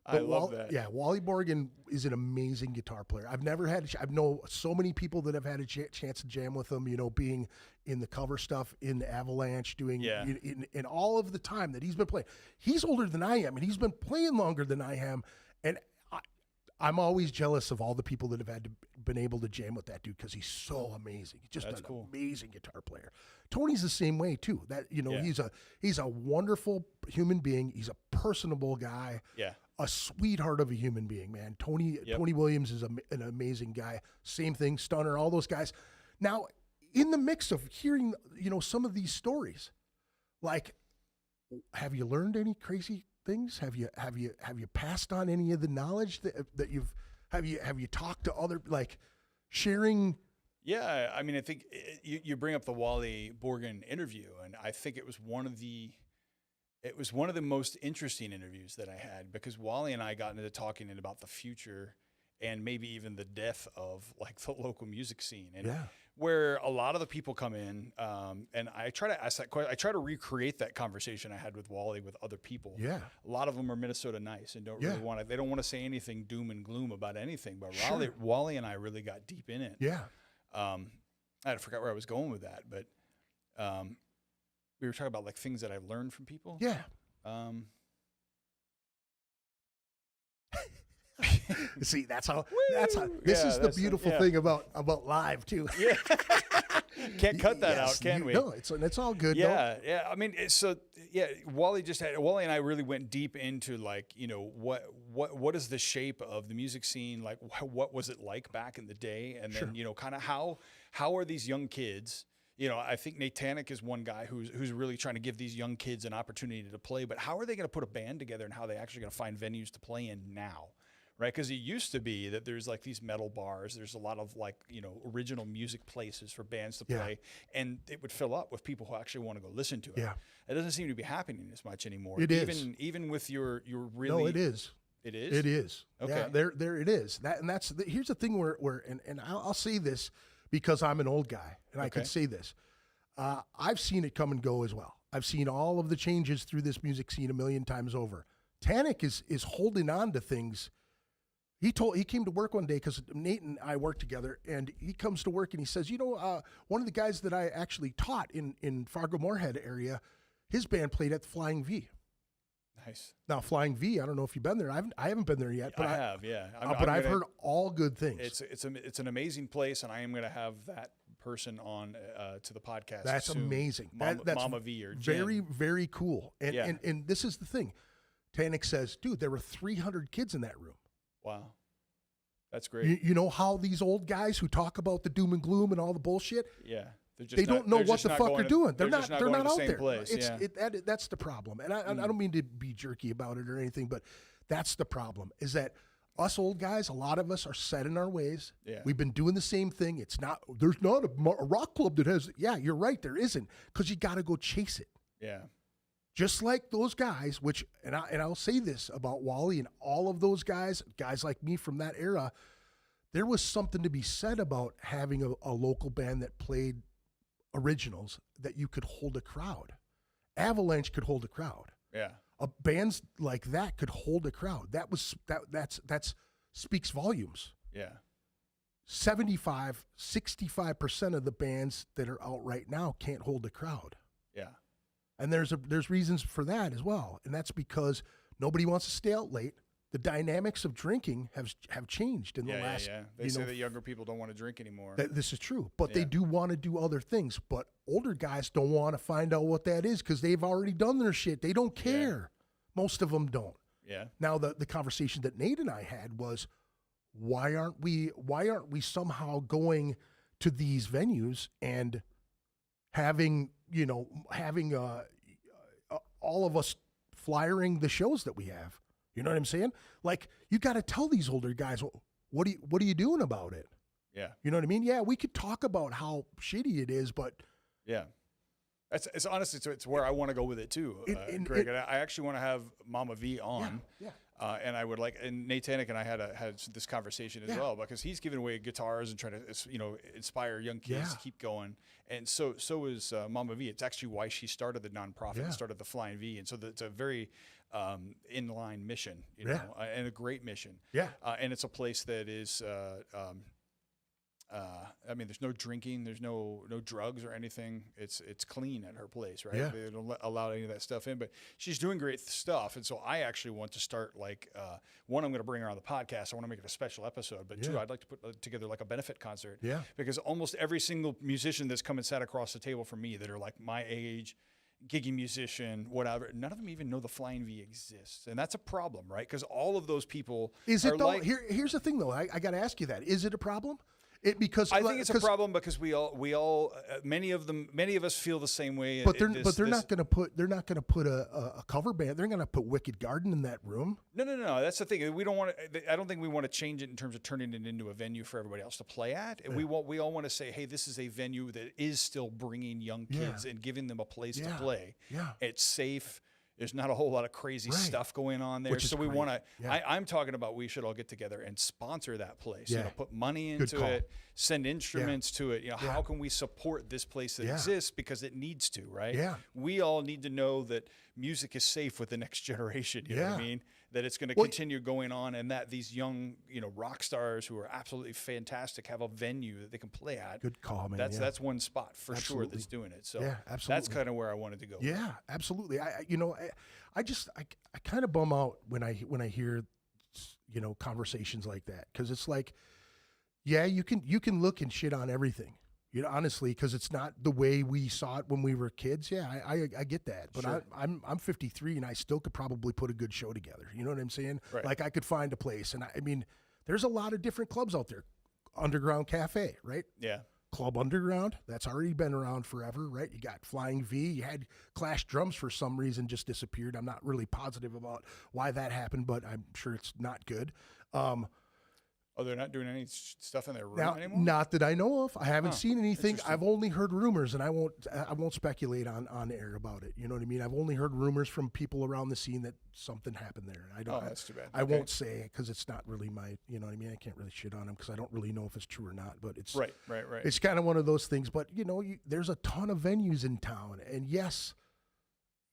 But I love that. Yeah, Wally Borgen is an amazing guitar player. I've never had, I've known so many people that have had a chance to jam with him, being in the cover stuff, in the Avalanche, doing, in all of the time that he's been playing. He's older than I am, and he's been playing longer than I am, and I'm always jealous of all the people that have been able to jam with that dude because he's so amazing. He's just amazing guitar player. Tony's the same way too. That he's a wonderful human being. He's a personable guy. Yeah. A sweetheart of a human being, man. Tony Williams is an amazing guy. Same thing, Stunner, all those guys. Now, in the mix of hearing, some of these stories, like, have you learned any crazy things? Have you passed on any of the knowledge that have you talked to other, like, sharing Yeah, I mean, I think you bring up the Wally Borgen interview, and I think it was one of the most interesting interviews that I had, because Wally and I got into talking about the future and maybe even the death of like the local music scene, and where a lot of the people come in, and I try to ask that question. I try to recreate that conversation I had with Wally with other people. Yeah, a lot of them are Minnesota nice and don't really want to. They don't want to say anything doom and gloom about anything. But Wally and I really got deep in it. Yeah, I forgot where I was going with that, but we were talking about like things that I've learned from people. Yeah. See, that's how. This is the beautiful thing about live too. Yeah. Can't cut that out, can we? No, it's all good. Yeah, yeah. I mean, Wally and I really went deep into like, what is the shape of the music scene? Like, what was it like back in the day? And then, kind of how are these young kids? I think Nate Tanic is one guy who's really trying to give these young kids an opportunity to play, but how are they going to put a band together, and how are they actually going to find venues to play in now? Right, because it used to be that there's like these metal bars. There's a lot of like original music places for bands to play, and it would fill up with people who actually want to go listen to it. Yeah, it doesn't seem to be happening as much anymore. It is even with your really. No, it is. It is. It is. Okay. Yeah, there it is. Here's the thing where I'll say this because I'm an old guy and I can say this. I've seen it come and go as well. I've seen all of the changes through this music scene a million times over. Tanic is holding on to things. He came to work one day because Nate and I work together, and he comes to work and he says, one of the guys that I actually taught in Fargo-Moorhead area, his band played at the Flying V. Nice. Now, Flying V, I don't know if you've been there. I haven't been there yet. But I have, yeah. I've heard all good things. It's an amazing place, and I am going to have that person on to the podcast. That's soon. Amazing. That's Mama V or Jen. Very, very cool. And this is the thing. Tanic says, dude, there were 300 kids in that room. Wow. That's great. You know how these old guys who talk about the doom and gloom and all the bullshit? Yeah. They don't know what the fuck they're doing. They're not out there. Place. That's the problem. And I don't mean to be jerky about it or anything, but that's the problem, is that us old guys, a lot of us are set in our ways. Yeah. We've been doing the same thing. There's not a rock club that has, you're right, there isn't, because you got to go chase it. Yeah. Just like those guys, and I'll say this about Wally and all of those guys like me from that era, there was something to be said about having a local band that played originals that you could hold a crowd. Avalanche could hold a crowd. Yeah. Bands like that could hold a crowd. That's speaks volumes. Yeah. 65% of the bands that are out right now can't hold a crowd. Yeah. And there's reasons for that as well. And that's because nobody wants to stay out late. The dynamics of drinking have changed in the last. Yeah. They say that younger people don't want to drink anymore. This is true, but they do want to do other things. But older guys don't want to find out what that is because they've already done their shit. They don't care. Yeah. Most of them don't. Yeah. Now the conversation that Nate and I had was, why aren't we somehow going to these venues and having all of us flyering the shows that we have? You know what I'm saying? Like, you got to tell these older guys, what are you doing about it? Yeah. You know what I mean? Yeah, we could talk about how shitty it is, but yeah, it's honestly, it's where I want to go with it too, Greg. And I actually want to have Mama V on. Yeah. And I would and Nate Tanic and I had this conversation as well, because he's giving away guitars and trying to inspire young kids to keep going. And so is Mama V. It's actually why she started the nonprofit and started the Flying V. And so it's a very inline mission, and a great mission. Yeah. And it's a place that is. I mean, there's no drinking, there's no drugs or anything. It's clean at her place, right? Yeah. They don't allow any of that stuff in, but she's doing great stuff. And so I actually want to start one, I'm going to bring her on the podcast. I want to make it a special episode, but two, I'd like to put together like a benefit concert. Yeah. Because almost every single musician that's come and sat across the table from me that are like my age, giggy musician, whatever, none of them even know the Flying V exists. And that's a problem, right? Because all of those people here's the thing though, I got to ask you that. Is it a problem? Because I think it's a problem because we all many of us feel the same way. But they're not going to put a cover band. They're going to put Wicked Garden in that room. No. That's the thing. We don't want to. I don't think we want to change it in terms of turning it into a venue for everybody else to play at. Yeah. We all want to say, hey, this is a venue that is still bringing young kids and giving them a place to play. Yeah, it's safe. There's not a whole lot of crazy stuff going on there. So we want to, I'm talking about we should all get together and sponsor that place. Yeah. Put money into it, send instruments to it. How can we support this place that exists because it needs to, right? Yeah. We all need to know that music is safe with the next generation. You know what I mean? That it's going to continue going on, and that these young, rock stars who are absolutely fantastic have a venue that they can play at. Good call, man. That's one spot for sure that's doing it. So absolutely. That's kind of where I wanted to go. Yeah, absolutely. I kind of bum out when I hear conversations like that, because it's like, you can look and shit on everything. Honestly, because it's not the way we saw it when we were kids. Yeah, I get that. But sure. I'm 53 and I still could probably put a good show together. You know what I'm saying? Right. Like I could find a place. And I mean, there's a lot of different clubs out there. Underground Cafe, right? Yeah. Club Underground, that's already been around forever, right? You got Flying V. You had Clash Drums for some reason just disappeared. I'm not really positive about why that happened, but I'm sure it's not good. Oh, they're not doing any stuff in their room anymore? Not that I know of. I haven't seen anything. I've only heard rumors, and I won't speculate on air about it. You know what I mean? I've only heard rumors from people around the scene that something happened there. And that's too bad. I won't say it because it's not really my. You know what I mean? I can't really shit on them because I don't really know if it's true or not. But it's right. It's kind of one of those things. But there's a ton of venues in town, and yes,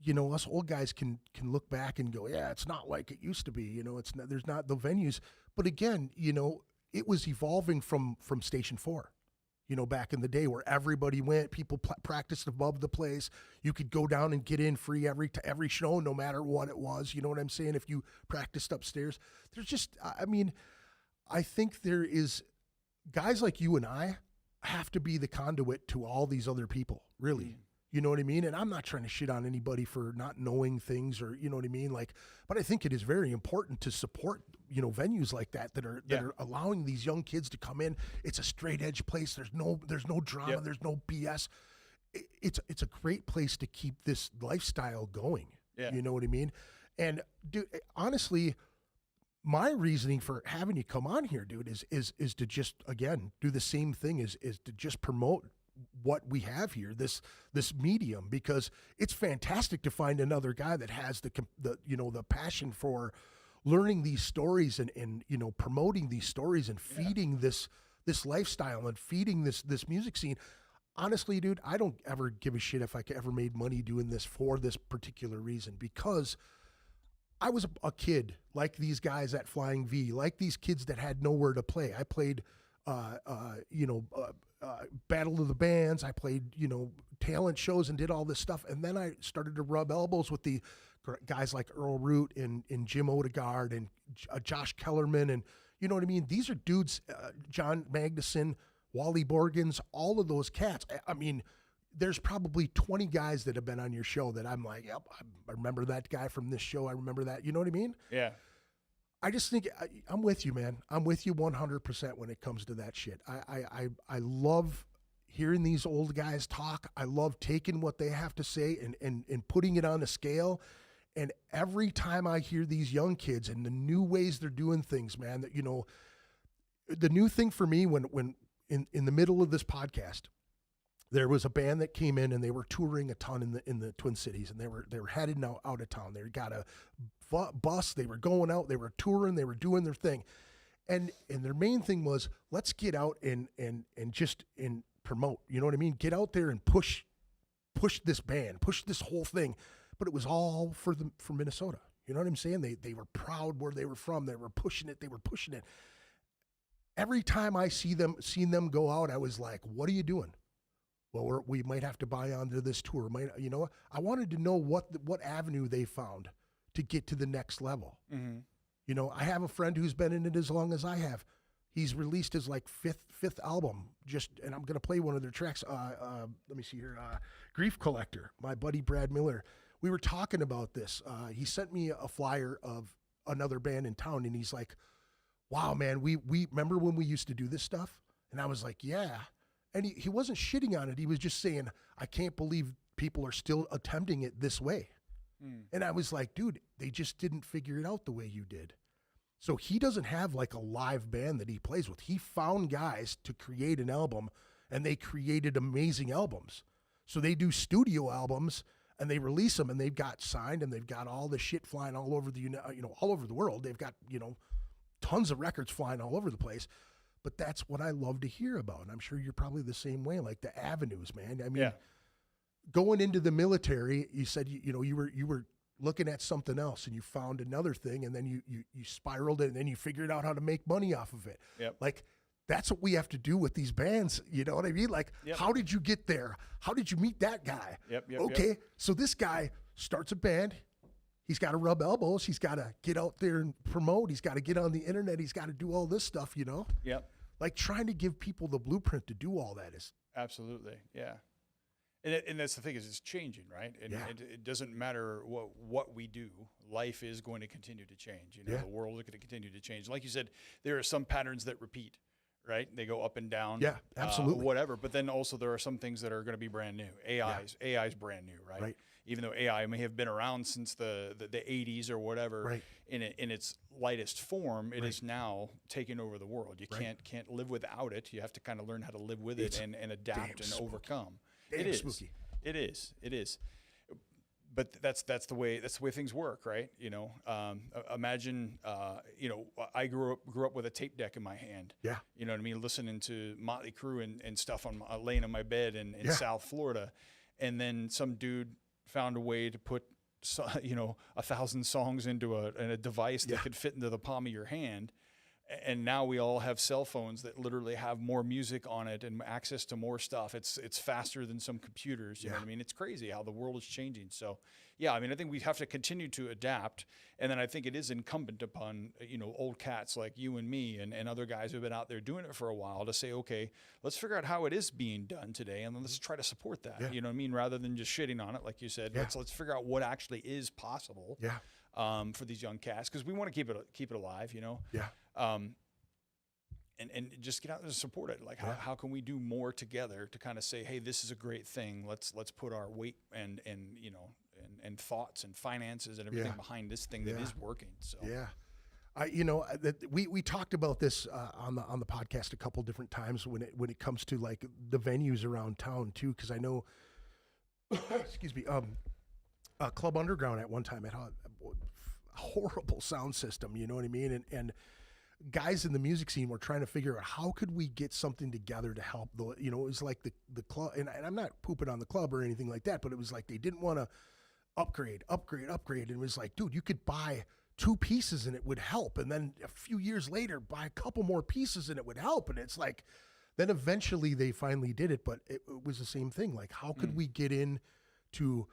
us old guys can look back and go, yeah, it's not like it used to be. It's not, there's not the venues. But again, it was evolving from Station 4, back in the day where everybody went, people practiced above the place. You could go down and get in free every show, no matter what it was. You know what I'm saying? If you practiced upstairs, there's just, I think there is guys like you and I have to be the conduit to all these other people, really. Mm. You know what I mean? And I'm not trying to shit on anybody for not knowing things or, you know what I mean? Like, but I think it is very important to support, venues like that are allowing these young kids to come in. It's a straight edge place. There's no drama. Yep. There's no BS. It's a great place to keep this lifestyle going. Yeah. You know what I mean? And dude, honestly, my reasoning for having you come on here, dude, is to just, again, do the same thing is to just promote what we have here, this medium, because it's fantastic to find another guy that has the passion for learning these stories and promoting these stories and feeding this lifestyle and feeding this music scene. Honestly, dude, I don't ever give a shit if I ever made money doing this for this particular reason, because I was a kid like these guys at Flying V, like these kids that had nowhere to play. I played Battle of the Bands. I played, talent shows and did all this stuff. And then I started to rub elbows with the guys like Earl Root and Jim Odegaard and Josh Kellerman. And you know what I mean? These are dudes, John Magnuson, Wally Borgans, all of those cats. I mean, there's probably 20 guys that have been on your show that I'm like, yep, I remember that guy from this show. I remember that. You know what I mean? Yeah. I just think I'm with you, man. I'm with you 100% when it comes to that shit. I love hearing these old guys talk. I love taking what they have to say and putting it on a scale. And every time I hear these young kids and the new ways they're doing things, man, that, the new thing for me when in the middle of this podcast, there was a band that came in and they were touring a ton in the Twin Cities, and they were heading out of town. They got a bus, they were going out, they were touring, they were doing their thing. And their main thing was, let's get out and just promote. You know what I mean? Get out there and push this band, push this whole thing. But it was all for Minnesota. You know what I'm saying? They were proud where they were from. They were pushing it. Every time I seen them go out, I was like, what are you doing? Well, we might have to buy onto this tour. I wanted to know what avenue they found to get to the next level. Mm-hmm. I have a friend who's been in it as long as I have. He's released his fifth album, and I'm gonna play one of their tracks. Let me see here. Grief Collector, my buddy Brad Miller. We were talking about this. He sent me a flyer of another band in town, and he's like, "Wow, man, we remember when we used to do this stuff." And I was like, yeah. And he wasn't shitting on it. He was just saying, I can't believe people are still attempting it this way. And I was like, dude, they just didn't figure it out the way you did. So he doesn't have like a live band that he plays with. He found guys to create an album, and they created amazing albums. So they do studio albums, and they release them, and they've got signed, and they've got all the shit flying all over all over the world. They've got, tons of records flying all over the place. But that's what I love to hear about. And I'm sure you're probably the same way, like the avenues, man. I mean, going into the military, you said, you were looking at something else, and you found another thing, and then you spiraled it, and then you figured out how to make money off of it. Yep. Like, that's what we have to do with these bands. You know what I mean? Like, how did you get there? How did you meet that guy? Okay, so this guy starts a band. He's got to rub elbows. He's got to get out there and promote. He's got to get on the internet. He's got to do all this stuff, Yep. Like, trying to give people the blueprint to do all that is. Absolutely, yeah. And that's the thing, is it's changing, right? And it doesn't matter what we do. Life is going to continue to change. The world is going to continue to change. Like you said, there are some patterns that repeat, right? They go up and down. Yeah, absolutely. Whatever. But then also there are some things that are going to be brand new. AI's brand new, right? Right. Even though AI may have been around since the 80s or whatever, right. in its lightest form, it is now taking over the world. You can't live without it. You have to kind of learn how to live with it and adapt and overcome. It is spooky. It is. But that's the way things work, right? Imagine, I grew up with a tape deck in my hand. Yeah. You know what I mean? Listening to Motley Crue and stuff laying on my bed in South Florida, and then some dude found a way to put 1,000 songs into a device that could fit into the palm of your hand. And now we all have cell phones that literally have more music on it and access to more stuff. It's faster than some computers. You know what I mean? It's crazy how the world is changing. So, I mean, I think we have to continue to adapt. And then I think it is incumbent upon, old cats like you and me and other guys who've been out there doing it for a while to say, okay, let's figure out how it is being done today, and then let's try to support that. Yeah. You know what I mean? Rather than just shitting on it, like you said, let's figure out what actually is possible. Yeah. For these young cats, because we want to keep it alive, Yeah. And just get out there and support it. Like, how can we do more together to kind of say, hey, this is a great thing. Let's put our weight and thoughts and finances and everything behind this thing that is working. So we talked about this on the podcast a couple different times when it comes to like the venues around town too, because I know, excuse me, Club Underground at one time had a horrible sound system. You know what I mean? And guys in the music scene were trying to figure out how could we get something together to help it was like the club, and I'm not pooping on the club or anything like that, but it was like they didn't want to upgrade. And it was like, dude, you could buy 2 pieces and it would help. And then a few years later, buy a couple more pieces and it would help. And it's like, then eventually they finally did it, but it was the same thing. Like, how could we get in to,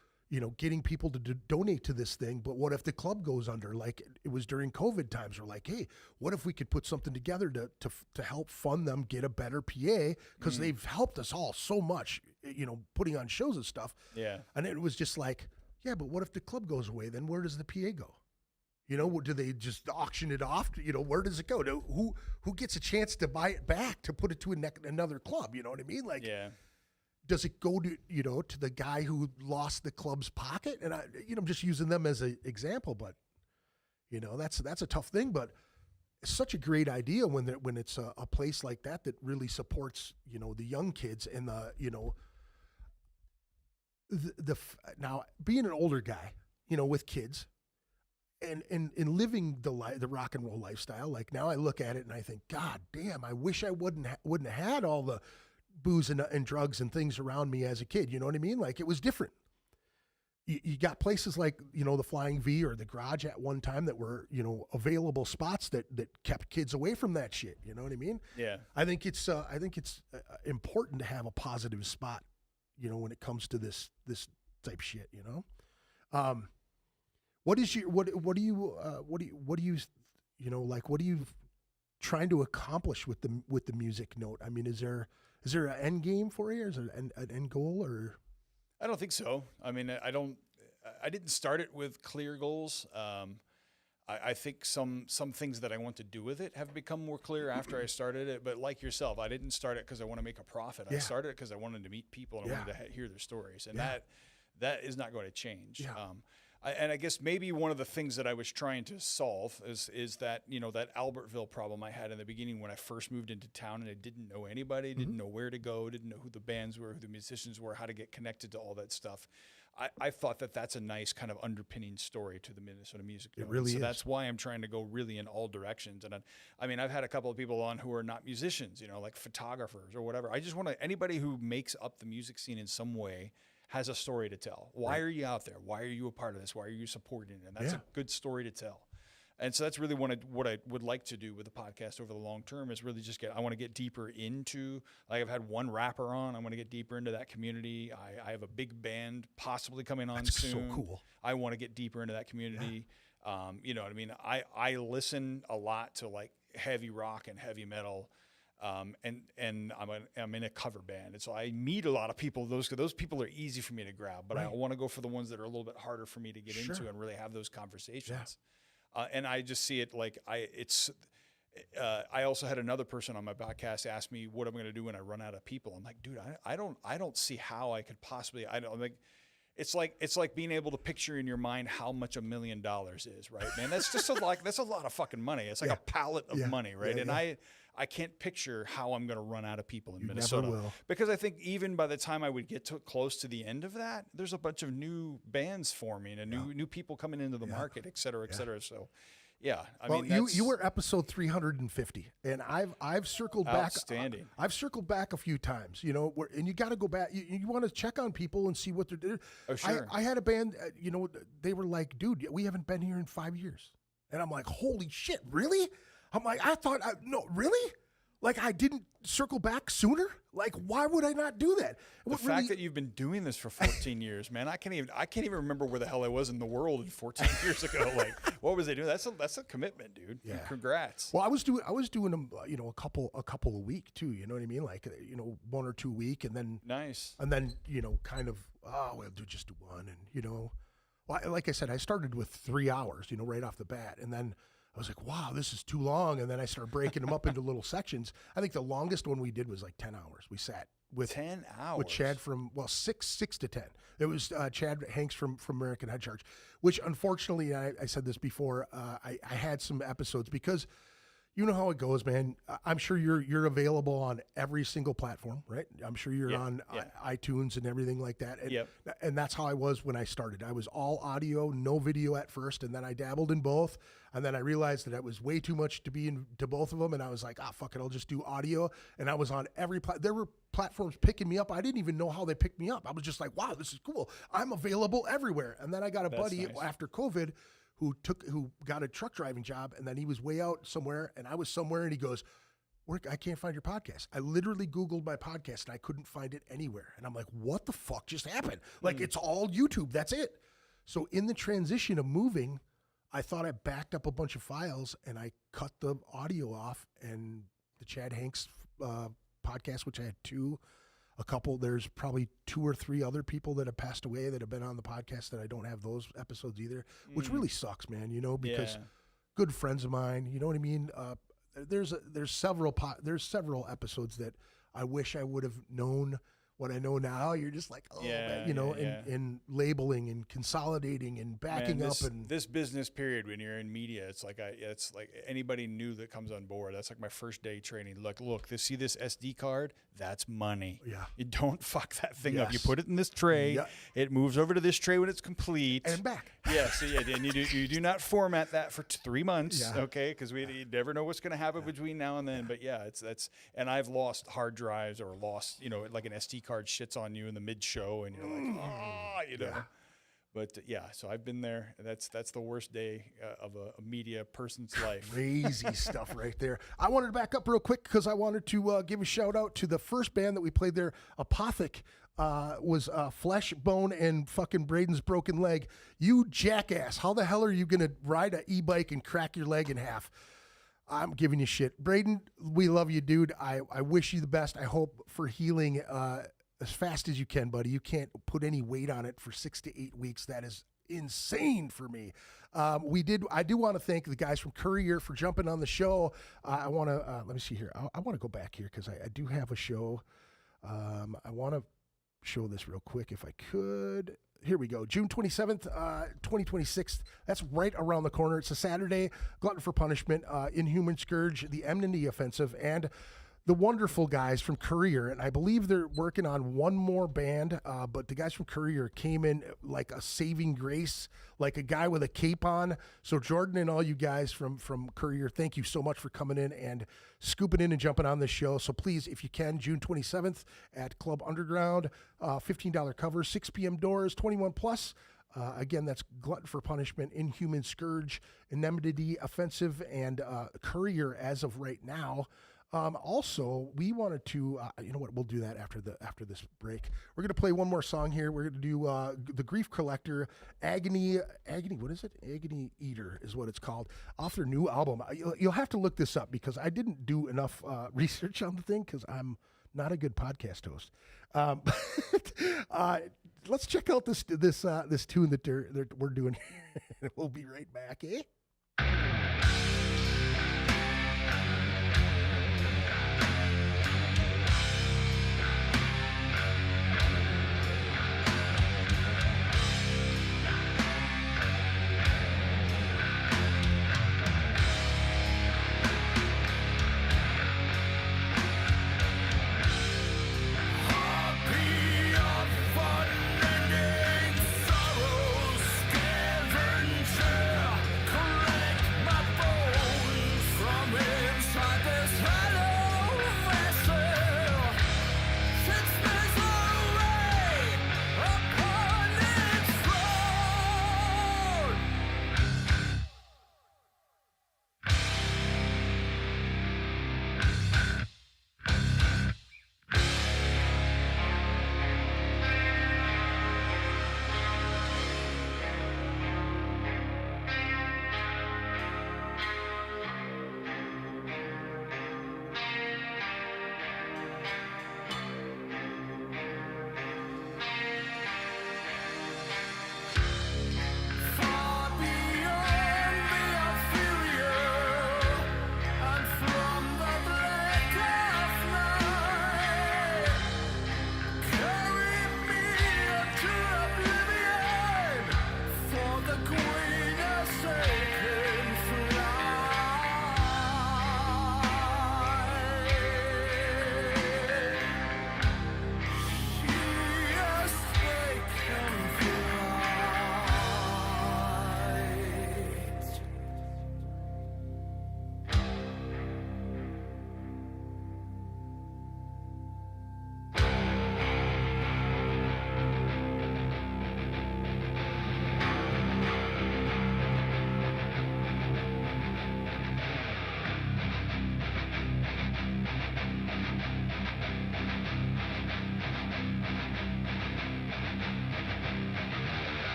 getting people to donate to this thing? But what if the club goes under? Like it was during COVID times. We're like, hey, what if we could put something together to help fund them get a better PA? Because they've helped us all so much, putting on shows and stuff. Yeah. And it was just like, yeah, but what if the club goes away? Then where does the PA go? Do they just auction it off? Where does it go? Who gets a chance to buy it back to put it to another club? You know what I mean? Like, does it go to, to the guy who lost the club's pocket? And I'm just using them as an example, but that's a tough thing, but it's such a great idea when it's a place like that really supports, the young kids and now being an older guy, with kids and living the rock and roll lifestyle. Like, now I look at it and I think, God damn, I wish I wouldn't have had all the booze and drugs and things around me as a kid. You know what I mean? Like, it was different. You got places like, the Flying V or the Garage at one time that were, available spots that kept kids away from that shit. You know what I mean? Yeah. I think it's important to have a positive spot, when it comes to this type shit, what are you trying to accomplish with the music note? I mean, is there an end game for you? Is there an end goal, or? I don't think so. I mean, I didn't start it with clear goals. I think some things that I want to do with it have become more clear after I started it. But like yourself, I didn't start it because I want to make a profit. I started it because I wanted to meet people and I wanted to hear their stories. And that is not going to change. Yeah. And I guess maybe one of the things that I was trying to solve is that, that Albertville problem I had in the beginning when I first moved into town and I didn't know anybody, didn't know where to go, didn't know who the bands were, who the musicians were, how to get connected to all that stuff. I thought that that's a nice kind of underpinning story to the Minnesota music. It really is. That's why I'm trying to go really in all directions. And I've had a couple of people on who are not musicians, like photographers or whatever. I just want anybody who makes up the music scene in some way has a story to tell. Why are you out there? Why are you a part of this? Why are you supporting it? And that's a good story to tell. And so that's really what I would like to do with the podcast over the long term is really just I want to get deeper into, like I've had one rapper on. I want to get deeper into that community. I have a big band possibly coming on soon. So cool. I want to get deeper into that community. You know what I mean? I listen a lot to like heavy rock and heavy metal. And I'm in a cover band, and so I meet a lot of people. Those people are easy for me to grab, but I want to go for the ones that are a little bit harder for me to get into and really have those conversations. And I just see it like I also had another person on my podcast ask me what I'm going to do when I run out of people. I'm like, dude, I don't see how I could possibly. It's like being able to picture in your mind how much $1 million is, right, man? That's just that's a lot of fucking money. It's like a pallet of money, right? And I can't picture how I'm going to run out of people in Minnesota. Never will. Because I think even by the time I would get close to the end of that, there's a bunch of new bands forming and new people coming into the market, et cetera, et cetera. So, I mean, you were episode 350, and I've circled back. Outstanding. I've circled back a few times, and you got to go back. You want to check on people and see what they're doing. Oh, sure. I had a band, they were like, dude, we haven't been here in 5 years. And I'm like, holy shit, really? I'm like, no, really? Like I didn't circle back sooner? Like, why would I not do that? The fact that you've been doing this for 14 years, man, I can't even remember where the hell I was in the world 14 years ago. Like, what was I doing? That's a commitment, dude. Yeah. Congrats. Well, I was doing them, a couple a week too. You know what I mean? Like, 1 or 2 a week, and then nice, and then kind of just do one, and well, like I said, I started with 3 hours, right off the bat, and then I was like, wow, this is too long. And then I started breaking them up into little sections. I think the longest one we did was like 10 hours. We sat with 10 hours with Chad from, 6 to 10. It was Chad Hanks from American Head Charge, which unfortunately, I said this before, I had some episodes because you know how it goes, man. I'm sure you're available on every single platform, right? I'm sure you're on iTunes and everything like that. And, and that's how I was when I started. I was all audio, no video at first, and then I dabbled in both. And then I realized that it was way too much to be into both of them, and I was like, fuck it, I'll just do audio. And I was on every there were platforms picking me up. I didn't even know how they picked me up. I was just like, wow, this is cool. I'm available everywhere. And then I got a buddy after COVID who got a truck driving job, and then he was way out somewhere, and I was somewhere, and he goes, I can't find your podcast. I literally Googled my podcast, and I couldn't find it anywhere. And I'm like, what the fuck just happened? Like, it's all YouTube. That's it. So in the transition of moving, I thought I backed up a bunch of files, and I cut the audio off, and the Chad Hanks podcast, which I had there's probably 2 or 3 other people that have passed away that have been on the podcast that I don't have those episodes either, which really sucks, man, because good friends of mine, you know what I mean? There's several episodes that I wish I would have known what I know now. You're just like, man, and labeling and consolidating and backing up. And this business period when you're in media, it's like anybody new that comes on board. That's like my first day training. Look, see this SD card? That's money. Yeah. You don't fuck that thing up. You put it in this tray. Yeah. It moves over to this tray when it's complete. And back. Yeah. So and you do not format that for 3 months. Yeah. Okay. Because you never know what's going to happen between now and then. But and I've lost hard drives or lost, like an SD card shits on you in the mid show and you're like, Yeah. But so I've been there. That's the worst day of a media person's life. Crazy stuff right there. I wanted to back up real quick because I wanted to give a shout out to the first band that we played there. Apothic was Flesh, Bone, and fucking Braden's Broken Leg. You jackass. How the hell are you going to ride an e-bike and crack your leg in half? I'm giving you shit. Braden, we love you, dude. I wish you the best. I hope for healing as fast as you can, buddy. You can't put any weight on it for 6 to 8 weeks. That is insane for me. I do want to thank the guys from Courier for jumping on the show. I want to, let me see here. I want to go back here because I do have a show. I want to show this real quick if I could. Here we go. June 27th, 2026. That's right around the corner. It's a Saturday. Glutton for Punishment, Inhuman Scourge, the Enmity Offensive, and the wonderful guys from Courier. And I believe they're working on one more band, but the guys from Courier came in like a saving grace, like a guy with a cape on. So Jordan and all you guys from Courier, thank you so much for coming in and scooping in and jumping on this show. So please, if you can, June 27th at Club Underground, $15 cover, 6 p.m. doors, 21 plus. Again, that's Glutton for Punishment, Inhuman Scourge, Enmity Offensive, and Courier as of right now. Also, we wanted to, you know what, we'll do that after this break. We're going to play one more song here. We're going to do The Grief Collector, Agony, what is it? Agony Eater is what it's called, off their new album. You'll have to look this up because I didn't do enough research on the thing because I'm not a good podcast host. Let's check out this tune that we're doing here. We'll be right back, eh? Sorrow, scavenger,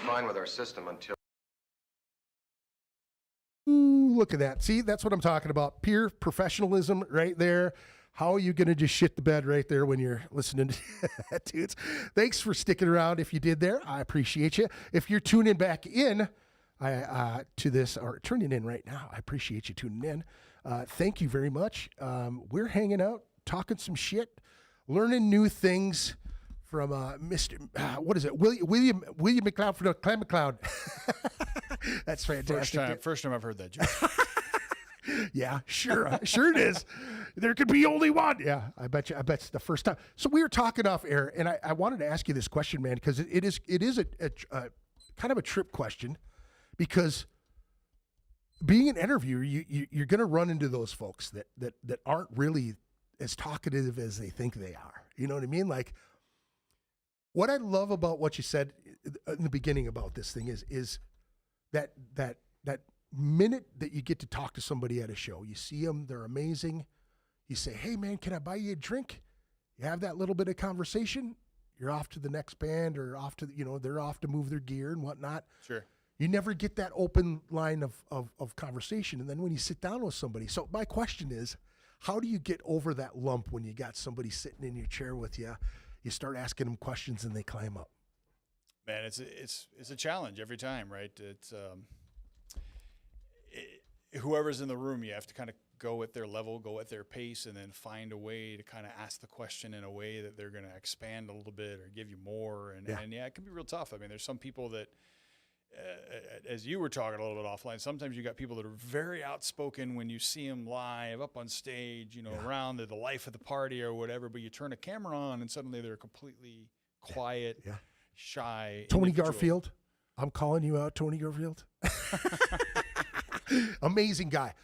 fine with our system until... Ooh, look at that. See, that's what I'm talking about. Pure professionalism right there. How are you going to just shit the bed right there when you're listening to that, dudes? Thanks for sticking around. If you did there, I appreciate you. If you're tuning back in to this, or tuning in right now, I appreciate you tuning in. Thank you very much. We're hanging out, talking some shit, learning new things from Mr. What is it? William McLeod from Clan McLeod. That's fantastic. First time I've heard that joke. Yeah, sure it is. There could be only one. Yeah, I bet it's the first time. So we were talking off air, and I wanted to ask you this question, man, because it is a kind of a trip question, because being an interviewer, you're going to run into those folks that aren't really as talkative as they think they are. You know what I mean? Like, what I love about what you said in the beginning about this thing is that minute that you get to talk to somebody at a show, you see them, they're amazing. You say, hey man, can I buy you a drink? You have that little bit of conversation. You're off to the next band, or off to, they're off to move their gear and whatnot. Sure. You never get that open line of conversation. And then when you sit down with somebody, so my question is, how do you get over that lump when you got somebody sitting in your chair with you? You start asking them questions and they climb up. Man, it's a challenge every time, right? It's whoever's in the room, you have to kind of go at their level, go at their pace, and then find a way to kind of ask the question in a way that they're going to expand a little bit or give you more. And it can be real tough. I mean, there's some people that, as you were talking a little bit offline, sometimes you got people that are very outspoken when you see them live up on stage, around, they're the life of the party or whatever, but you turn a camera on and suddenly they're completely quiet, shy. Tony Garfield. I'm calling you out, Tony Garfield. Amazing guy.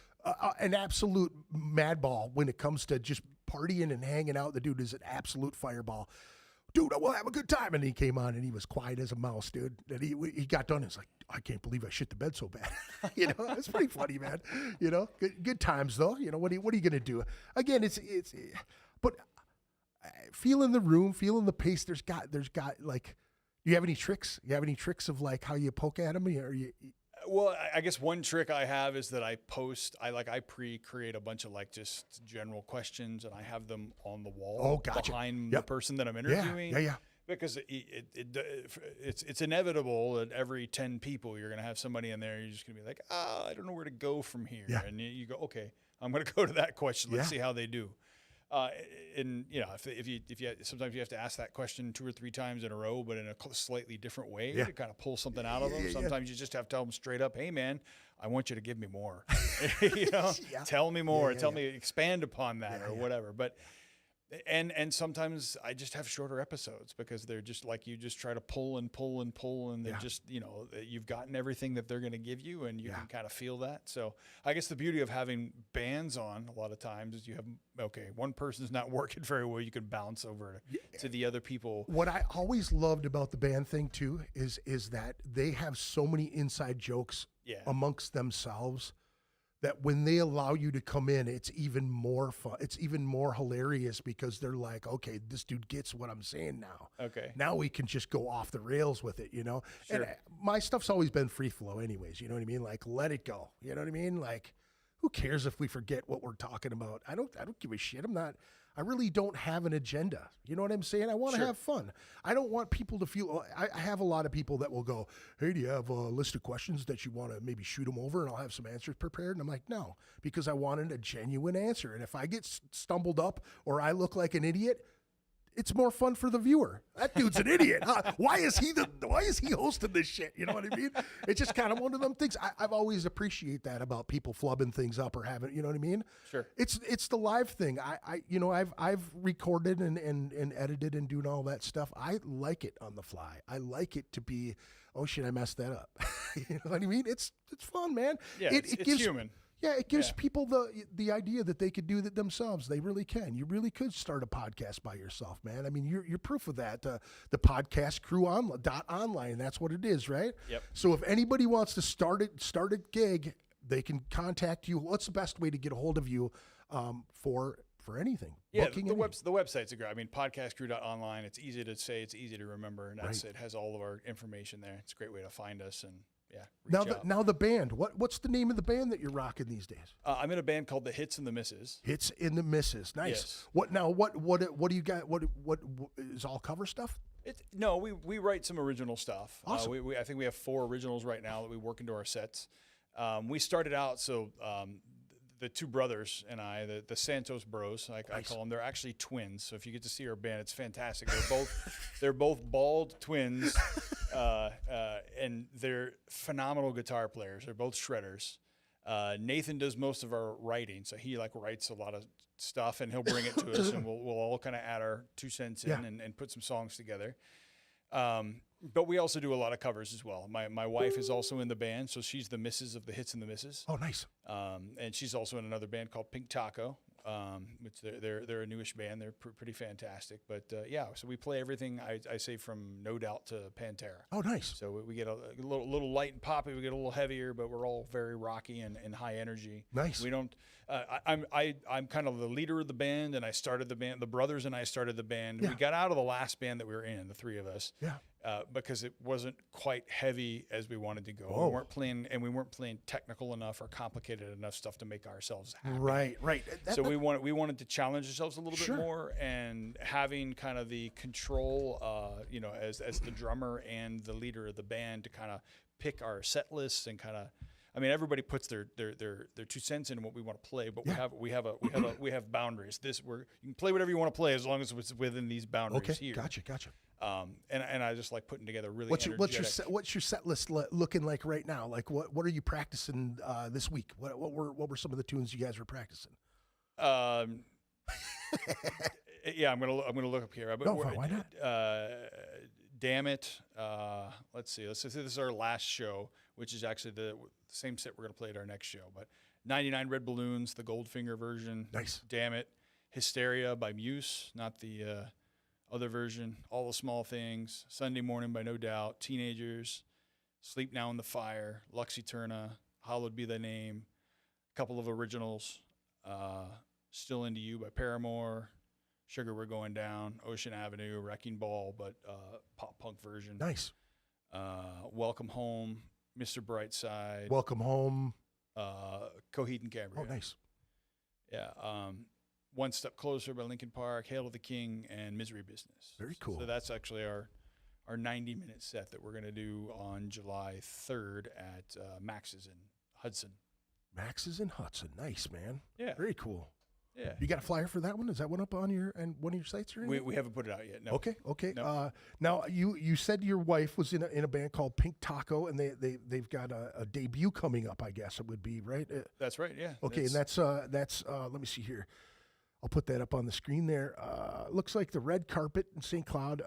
An absolute madball when it comes to just partying and hanging out. The dude is an absolute fireball. Dude, I will have a good time. And he came on and he was quiet as a mouse, dude. And he got done and was like, I can't believe I shit the bed so bad. It's pretty funny, man. Good times though. What are you going to do? Again, but feeling the room, feeling the pace. There's got like, do you have any tricks? You have any tricks of like how you poke at them? Well, I guess one trick I have is that I pre-create a bunch of like just general questions, and I have them on the wall behind the person that I'm interviewing. Yeah. Because it's inevitable that every 10 people you're going to have somebody in there. You're just going to be like, I don't know where to go from here. Yeah. And you go, okay, I'm going to go to that question. Let's see how they do. And if you sometimes you have to ask that question 2 or 3 times in a row, but in a slightly different way to kind of pull something out of them. Sometimes you just have to tell them straight up, hey man, I want you to give me more, tell me more, tell me, expand upon that or whatever. But, and sometimes I just have shorter episodes because they're just like, you just try to pull and pull and pull, and they're just, you've gotten everything that they're going to give you, and you can kind of feel that. So I guess the beauty of having bands on a lot of times is you have, one person's not working very well, you can bounce over to the other people. What I always loved about the band thing too is that they have so many inside jokes amongst themselves that when they allow you to come in, it's even more fun. It's even more hilarious because they're like, okay, this dude gets what I'm saying now. Okay. Now we can just go off the rails with it, Sure. And my stuff's always been free flow anyways, you know what I mean? Like, let it go. You know what I mean? Like, who cares if we forget what we're talking about? I don't give a shit. I really don't have an agenda. You know what I'm saying? I want to have fun. I don't want people to feel, I have a lot of people that will go, hey, do you have a list of questions that you want to maybe shoot them over and I'll have some answers prepared? And I'm like, no, because I wanted a genuine answer. And if I get stumbled up or I look like an idiot, it's more fun for the viewer. That dude's an idiot. Huh? Why is he hosting this shit? You know what I mean? It's just kind of one of them things. I've always appreciate that about people flubbing things up or having, you know what I mean? Sure. It's the live thing. I've recorded and edited and doing all that stuff. I like it on the fly. I like it to be, oh shit, I messed that up. You know what I mean? It's fun, man. Yeah, it's gives, human. Yeah, it gives people the idea that they could do that themselves. They really can. You really could start a podcast by yourself, man. I mean, you're proof of that. The Podcastcrew.Online, that's what it is, right? Yep. So if anybody wants to start a gig, they can contact you. What's the best way to get a hold of you for for anything. Yeah, Booking the website's a great. I mean, Podcastcrew.online. It's easy to say. It's easy to remember, and it has all of our information there. It's a great way to find us and. Yeah. Now the band. What's the name of the band that you're rocking these days? I'm in a band called the Hits and the Misses. Hits and the Misses. Nice. Yes. What do you got? What is all cover stuff? No, we write some original stuff. Awesome. I think we have 4 originals right now that we work into our sets. We started out the two brothers and I, the Santos Bros, I call them. They're actually twins. So if you get to see our band, it's fantastic. They're both bald twins, and they're phenomenal guitar players. They're both shredders. Nathan does most of our writing, so he writes a lot of stuff, and he'll bring it to us, and we'll all kind of add our 2 cents in and put some songs together. But we also do a lot of covers as well. My wife is also in the band, so she's the missus of the Hits and the Misses. Oh, nice. And she's also in another band called Pink Taco, which they're a newish band. They're pretty fantastic. But so we play everything. I say from No Doubt to Pantera. Oh, nice. So we get a little light and poppy. We get a little heavier, but we're all very rocky and high energy. Nice. We don't. I'm kind of the leader of the band, and I started the band. The brothers and I started the band. Yeah. We got out of the last band that we were in, the 3 of us. Yeah. Because it wasn't quite heavy as we wanted to go. Whoa. We weren't playing technical enough or complicated enough stuff to make ourselves happy. Right. We wanted to challenge ourselves a little bit more, and having kind of the control, as the drummer and the leader of the band to kind of pick our set lists and kind of. I mean, everybody puts their 2 cents in what we want to play, but we have boundaries. You can play whatever you want to play as long as it's within these boundaries here. Gotcha. And I just like putting together really. What's your set list looking like right now? Like what are you practicing this week? What were some of the tunes you guys were practicing? Yeah, I'm gonna look up here. No, why not? Damn it. Let's see. This is our last show, which is actually the same set we're gonna play at our next show. But 99 Red Balloons, the Goldfinger version. Nice. Damn it. Hysteria by Muse, not the other version. All the Small Things. Sunday Morning by No Doubt. Teenagers. Sleep Now in the Fire. Lux Eterna. Hallowed Be Thy Name. A couple of originals. Still Into You by Paramore. Sugar We're Going Down. Ocean Avenue. Wrecking Ball, but pop punk version. Nice. Welcome Home. Mr. Brightside. Welcome Home. Coheed and Cambria. Oh, nice. Yeah. One Step Closer by Linkin Park, Hail to the King, and Misery Business. Very cool. So that's actually our 90-minute set that we're going to do on July 3rd at Max's in Hudson. Max's in Hudson. Nice, man. Yeah. Very cool. Yeah. You got a flyer for that one? Is that one up on one of your sites or anything? We haven't put it out yet. No. Okay. No. Now you said your wife was in a band called Pink Taco, and they've got a debut coming up. I guess it would be right. That's right. Yeah. Okay, and that's let me see here. I'll put that up on the screen there. Looks like the Red Carpet in St. Cloud,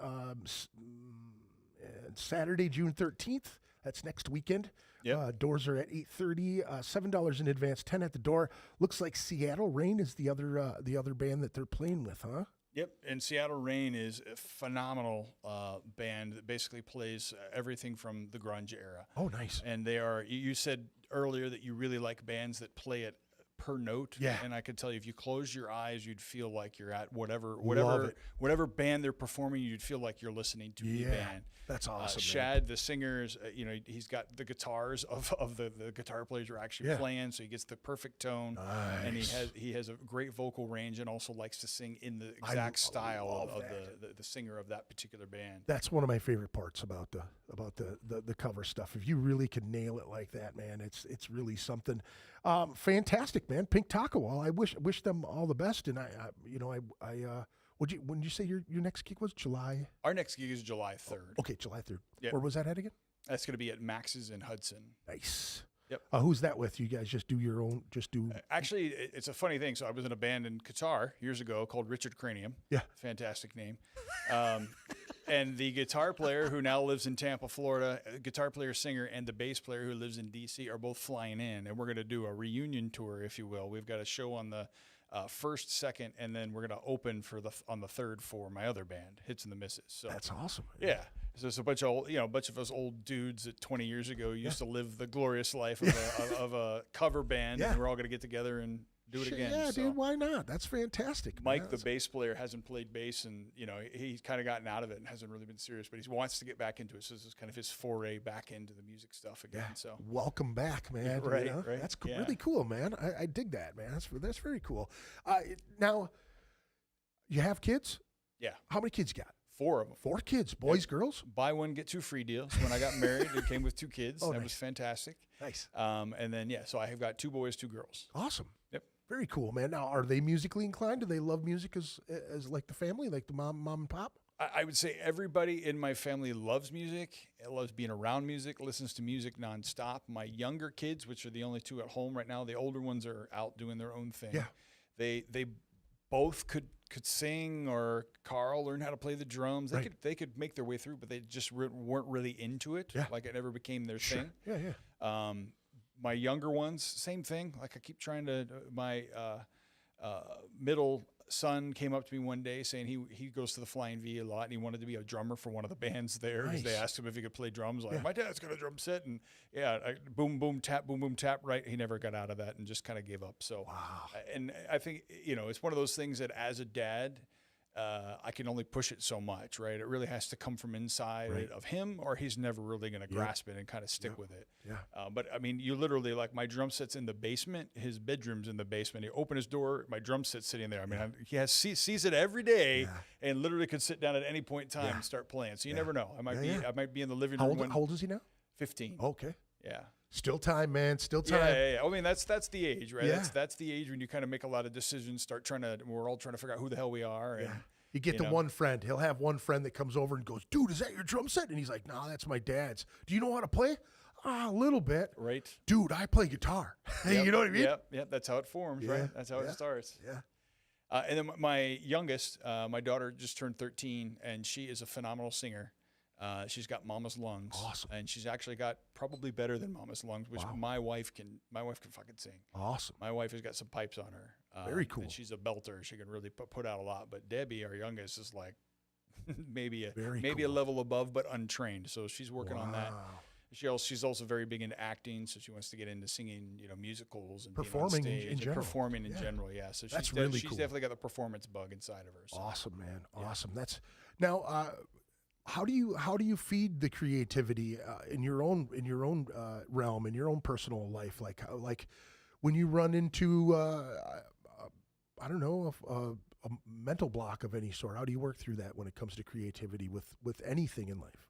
Saturday, June 13th. That's next weekend. Yep. Doors are at 8:30. $7 in advance, 10 at the door. Looks like Seattle Rain is the other band that they're playing with, huh? Yep, and Seattle Rain is a phenomenal band that basically plays everything from the grunge era. Oh, nice. And they are. You said earlier that you really like bands that play it per note. Yeah. And I could tell you, if you close your eyes, you'd feel like you're at whatever band they're performing. You'd feel like you're listening to the band. That's awesome. Shad, the singers, he's got the guitars of the guitar players are actually playing, so he gets the perfect tone. Nice. And he has a great vocal range, and also likes to sing in the exact style of the singer of that particular band. That's one of my favorite parts about the cover stuff. If you really can nail it like that, man, it's really something. Fantastic, man. Pink Taco. Well, I wish them all the best, and when did you say your next gig was July? Our next gig is July 3rd. Okay, July 3rd. Yep. Where was that at again? That's going to be at Max's in Hudson. Nice. Yep. Who's that with? You guys just do your own? Actually, it's a funny thing. So I was in a band in Qatar years ago called Richard Cranium. Yeah. Fantastic name. And the guitar player who now lives in Tampa, Florida, guitar player, singer, and the bass player who lives in D.C. are both flying in, and we're going to do a reunion tour, if you will. We've got a show on the first, second, and then we're going to open on the third for my other band, Hits and the Misses. So that's awesome. Man. Yeah. So it's a bunch of us old dudes that 20 years ago used to live the glorious life of a cover band, and we're all going to get together and do it again. Yeah, so. dude, why not? That's fantastic. Mike, the bass player, hasn't played bass, and he's kind of gotten out of it and hasn't really been serious, but he wants to get back into it. So this is kind of his foray back into the music stuff again. Yeah. So welcome back, man. Right. That's really cool, man. I dig that, man. That's very cool. Now, you have kids? Yeah. How many kids you got? 4 of them. 4 kids, boys, girls? Buy one, get 2 free deals. When I got married, it came with 2 kids. Oh, that nice. was fantastic. Nice. And then, so I have got 2 boys, 2 girls. Awesome. Yep. Very cool, man. Now, are they musically inclined? Do they love music as like the family, like the mom and pop? I would say everybody in my family loves music, loves being around music, listens to music nonstop. My younger kids, which are the only 2 at home right now, the older ones are out doing their own thing. Yeah. They both could sing, or Carl learned how to play the drums. They could make their way through, but they just weren't really into it. Yeah. Like it never became their thing. Yeah. My younger ones, same thing. Like I keep trying to. My middle son came up to me one day saying he goes to the Flying V a lot, and he wanted to be a drummer for one of the bands there. Nice. They asked him if he could play drums. Like, my dad's got a drum set, and boom boom tap. Right, he never got out of that and just kind of gave up. So, wow. And I think it's one of those things that as a dad, I can only push it so much. Right, it really has to come from inside of him, or he's never really going to grasp it and kind of stick with it. Yeah. But I mean, you literally, like, my drum set's in the basement. His bedroom's in the basement. You open his door, my drum set's sitting there. I mean, he sees it every day, and literally could sit down at any point in time and start playing. So you never know. I might be in the living room. How old is he now? 15. Okay. Yeah. Still time, man. Still time. Yeah. I mean, that's the age, right? Yeah. That's the age when you kind of make a lot of decisions. We're all trying to figure out who the hell we are. And, You get one friend. He'll have one friend that comes over and goes, "Dude, is that your drum set?" And he's like, "No, that's my dad's." "Do you know how to play?" "A little bit." Right. "Dude, I play guitar." You know what I mean? Yep. That's how it forms, right? That's how it starts. Yeah. And then my youngest, my daughter just turned 13, and she is a phenomenal singer. She's got mama's lungs. Awesome. And she's actually got probably better than mama's lungs, which my wife can fucking sing. Awesome. My wife has got some pipes on her. Very cool. And she's a belter. She can really put out a lot. But Debbie, our youngest, is like maybe a level above, but untrained. So she's working on that. She's also very big into acting, so she wants to get into singing, musicals and performing being on stage in general. Performing in general. Yeah. So That's she's really cool. definitely got the performance bug inside of her. So. Awesome, man. Awesome. That's now. How do you feed the creativity in your own realm, in your own personal life? Like when you run into I don't know, a mental block of any sort, how do you work through that when it comes to creativity with anything in life?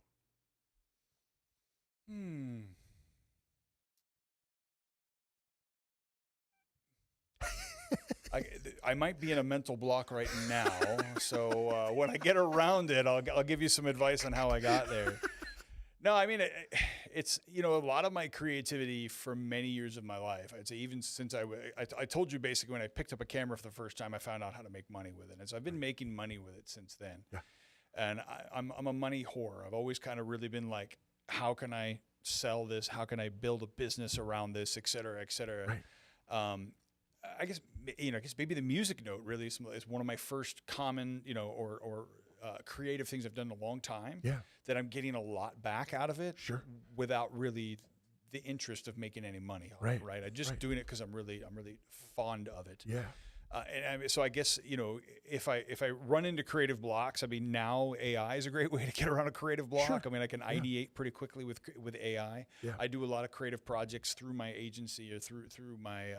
I might be in a mental block right now, so when I get around it, I'll give you some advice on how I got there. No, I mean, it's, a lot of my creativity for many years of my life, I'd say even since I told you basically when I picked up a camera for the first time, I found out how to make money with it. And so I've been making money with it since then. Yeah. And I'm a money whore. I've always kind of really been like, how can I sell this? How can I build a business around this, et cetera, et cetera. Right. I guess maybe the music note really is one of my first common, or creative things I've done in a long time. Yeah. That I'm getting a lot back out of it. Sure. Without really the interest of making any money on it. Right. I'm just doing it because I'm really fond of it. Yeah. So I guess, if I run into creative blocks, I mean, now AI is a great way to get around a creative block. Sure. I mean, I can ideate pretty quickly with AI. Yeah. I do a lot of creative projects through my agency or through my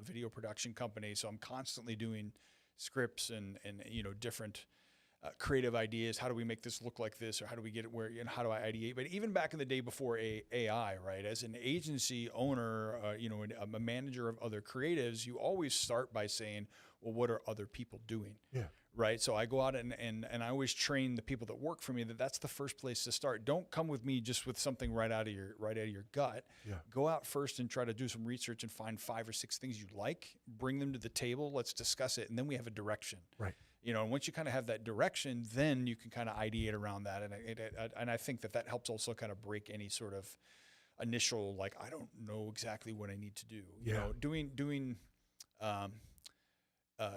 video production company. So I'm constantly doing scripts and different creative ideas. How do we make this look like this, or how do we get it where? How do I ideate? But even back in the day before AI, right? As an agency owner, a manager of other creatives, you always start by saying, well, what are other people doing? Yeah. Right. So I go out and I always train the people that work for me that's the first place to start. Don't come with me just with something right out of your gut. Yeah. Go out first and try to do some research and find 5 or 6 things you like. Bring them to the table. Let's discuss it, and then we have a direction. Right. And once you kind of have that direction, then you can kind of ideate around that. And I think that helps also kind of break any sort of initial, like, I don't know exactly what I need to do. Doing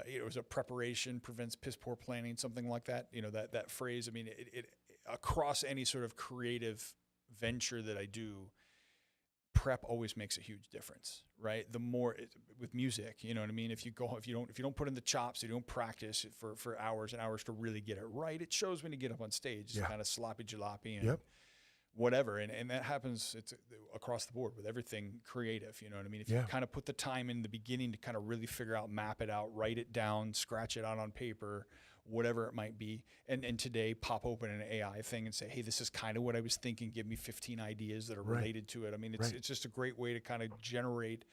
it was a preparation prevents piss poor planning, something like that. That phrase, I mean, it across any sort of creative venture that I do, prep always makes a huge difference, right? The more with music, you know what I mean? If you don't put in the chops, you don't practice for hours and hours to really get it right, it shows when you get up on stage. It's kind of sloppy jalopy and whatever. And that happens, it's across the board with everything creative, you know what I mean? If you kind of put the time in the beginning to kind of really figure out, map it out, write it down, scratch it out on paper, whatever it might be, and today pop open an AI thing and say, hey, this is kind of what I was thinking, give me 15 ideas that are related to it. I mean, it's just a great way to kind of generate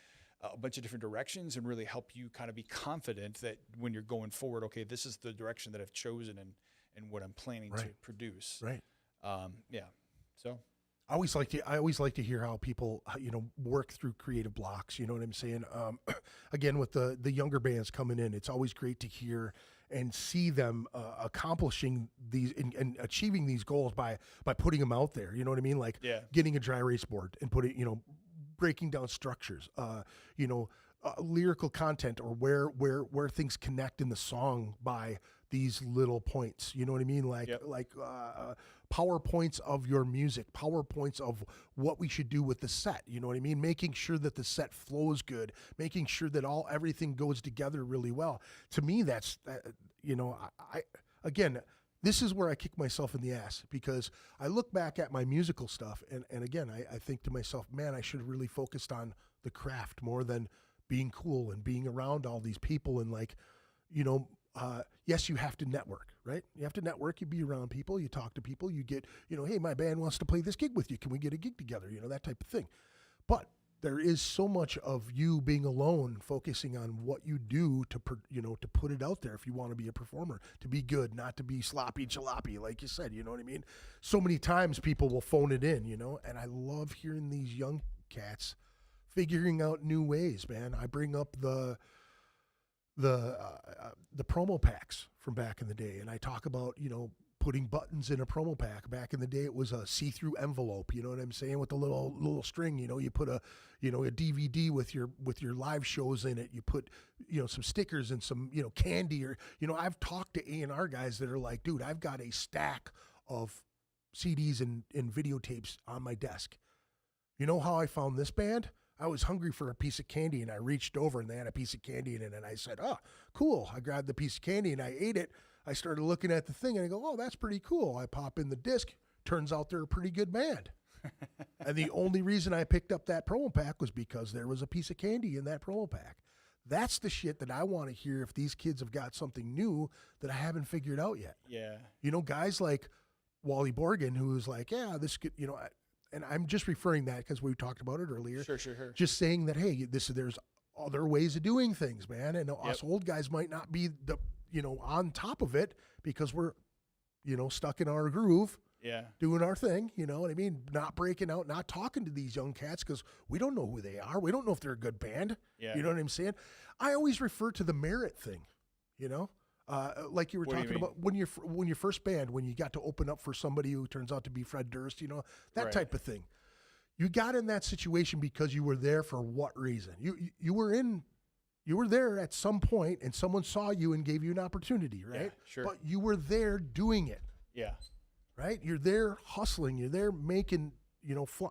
a bunch of different directions and really help you kind of be confident that when you're going forward, okay, this is the direction that I've chosen and what I'm planning to produce. So I always like to hear how people, work through creative blocks. You know what I'm saying? Again, with the younger bands coming in, it's always great to hear and see them accomplishing these and achieving these goals by putting them out there. You know what I mean? Like getting a dry erase board and breaking down structures, lyrical content, or where things connect in the song by these little points. You know what I mean? Like PowerPoints of your music, PowerPoints of what we should do with the set. You know what I mean? Making sure that the set flows good, making sure that everything goes together really well. To me, that's, again, this is where I kick myself in the ass, because I look back at my musical stuff and again, I think to myself, man, I should have really focused on the craft more than being cool and being around all these people and yes, you have to network, right? You have to network, you be around people, you talk to people, you get, hey, my band wants to play this gig with you. Can we get a gig together? That type of thing. But there is so much of you being alone, focusing on what you do to put it out there if you want to be a performer, to be good, not to be sloppy jalopy, like you said, you know what I mean? So many times people will phone it in, and I love hearing these young cats figuring out new ways, man. I bring up the promo packs from back in the day, and I talk about putting buttons in a promo pack. Back in the day, it was a see-through envelope. You know what I'm saying? With the little string. You put a DVD with your live shows in it. You put some stickers and some candy, or I've talked to A&R guys that are like, dude, I've got a stack of CDs and videotapes on my desk. You know how I found this band? I was hungry for a piece of candy, and I reached over, and they had a piece of candy in it, and I said, oh, cool. I grabbed the piece of candy, and I ate it. I started looking at the thing, and I go, oh, that's pretty cool. I pop in the disc. Turns out they're a pretty good band. And the only reason I picked up that promo pack was because there was a piece of candy in that promo pack. That's the shit that I want to hear if these kids have got something new that I haven't figured out yet. Yeah. Guys like Wally Borgen, who's like, yeah, this could, and I'm just referring that because we talked about it earlier. Sure. Just saying that, hey, there's other ways of doing things, man. And us old guys might not be on top of it because we're, stuck in our groove. Yeah. Doing our thing, you know what I mean? Not breaking out, not talking to these young cats because we don't know who they are. We don't know if they're a good band. Yeah. You know what I'm saying? I always refer to the merit thing, like you were talking about when your first band, when you got to open up for somebody who turns out to be Fred Durst, that type of thing. You got in that situation because you were there for what reason? You were there at some point and someone saw you and gave you an opportunity, right? Yeah, sure. But you were there doing it. Yeah. Right? You're there hustling. You're there making,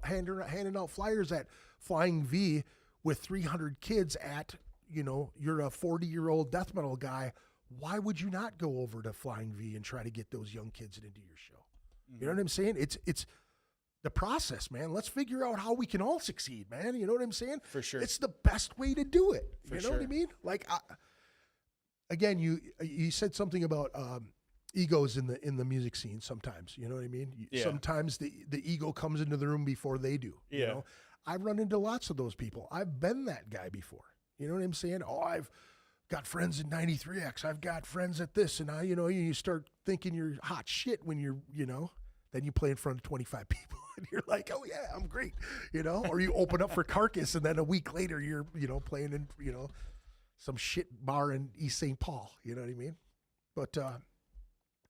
handing out flyers at Flying V with 300 kids at, you're a 40-year-old death metal guy. Why would you not go over to Flying V and try to get those young kids into your show? Mm-hmm. You know what I'm saying? It's the process, man. Let's figure out how we can all succeed, man. You know what I'm saying? For sure. It's the best way to do it. For you know sure. what I mean? Like, again, you said something about egos in the music scene sometimes. You know what I mean? Yeah. Sometimes the ego comes into the room before they do. Yeah. You know? I've run into lots of those people. I've been that guy before. You know what I'm saying? Oh, I've got friends in 93X. I've got friends at this. And you start thinking you're hot shit when you're, then you play in front of 25 people and you're like, oh yeah, I'm great. Or you open up for Carcass and then a week later you're, playing in, some shit bar in East St. Paul. You know what I mean? But,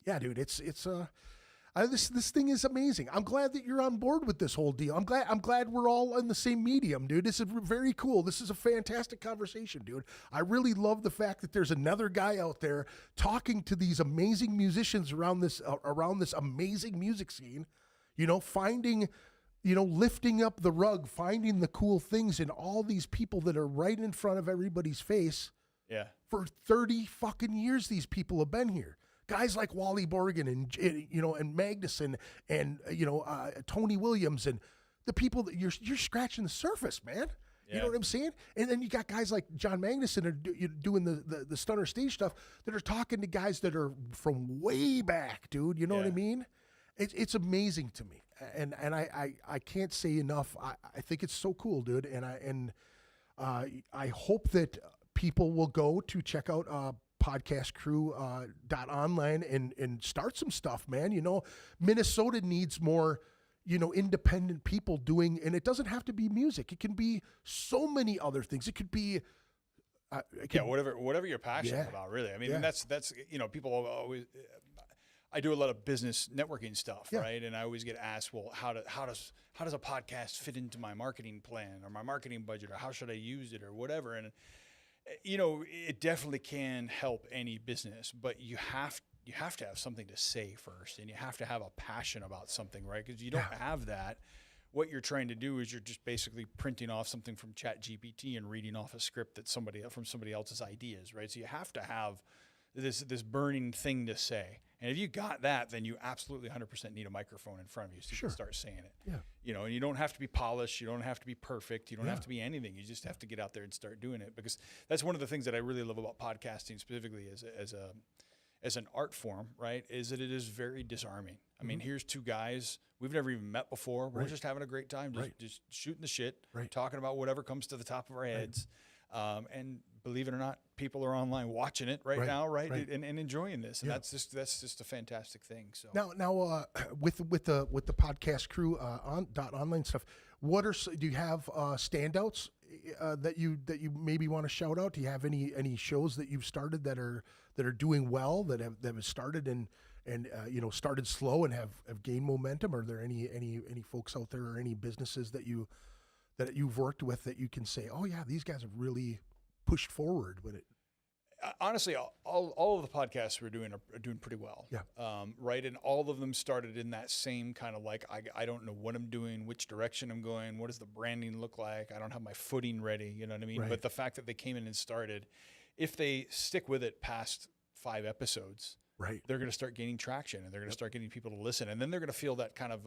yeah, dude, this thing is amazing. I'm glad that you're on board with this whole deal. I'm glad we're all in the same medium, dude. This is very cool. This is a fantastic conversation, dude. I really love the fact that there's another guy out there talking to these amazing musicians around this amazing music scene, finding lifting up the rug, finding the cool things in all these people that are right in front of everybody's face. Yeah. For 30 fucking years, these people have been here. Guys like Wally Borgen and Magnuson and Tony Williams and the people that you're scratching the surface, man. Yeah. You know what I'm saying? And then you got guys like John Magnuson doing the Stunner stage stuff that are talking to guys that are from way back, dude. You know what I mean? It's amazing to me, and I can't say enough. I think it's so cool, dude. And I hope that people will go to check out Podcastcrew.online and start some stuff, man. Minnesota needs more, independent people doing, and it doesn't have to be music. It can be so many other things. It could be, whatever you're passionate about, really. I mean, that's people always. I do a lot of business networking stuff, right? And I always get asked, well, how does a podcast fit into my marketing plan or my marketing budget, or how should I use it or whatever? And it definitely can help any business, but you have to have something to say first, and you have to have a passion about something, right? Because you don't have that. What you're trying to do is you're just basically printing off something from ChatGPT and reading off a script that somebody else's ideas, right? So you have to have this burning thing to say. And if you got that, then you absolutely 100% need a microphone in front of you so you can start saying it. Yeah. And you don't have to be polished. You don't have to be perfect. You don't have to be anything. You just have to get out there and start doing it, because that's one of the things that I really love about podcasting, specifically as an art form, right, is that it is very disarming. I mean, here's two guys we've never even met before. We're just having a great time, just shooting the shit, talking about whatever comes to the top of our heads. And believe it or not, people are online watching it right now, and enjoying this, and that's just a fantastic thing. So now with the podcast crew online stuff, do you have standouts that you maybe want to shout out? Do you have any shows that you've started that are doing well, that have started and started slow and have gained momentum? Are there any folks out there or any businesses that you've worked with that you can say, oh yeah, these guys have really pushed forward with it? Honestly, all of the podcasts we're doing are doing pretty well. Yeah. Right. And all of them started in that same kind of like, I don't know what I'm doing, which direction I'm going, what does the branding look like? I don't have my footing ready. You know what I mean? Right. But the fact that they came in and started, if they stick with it past 5 episodes, they're going to start gaining traction, and they're going to start getting people to listen. And then they're going to feel that kind of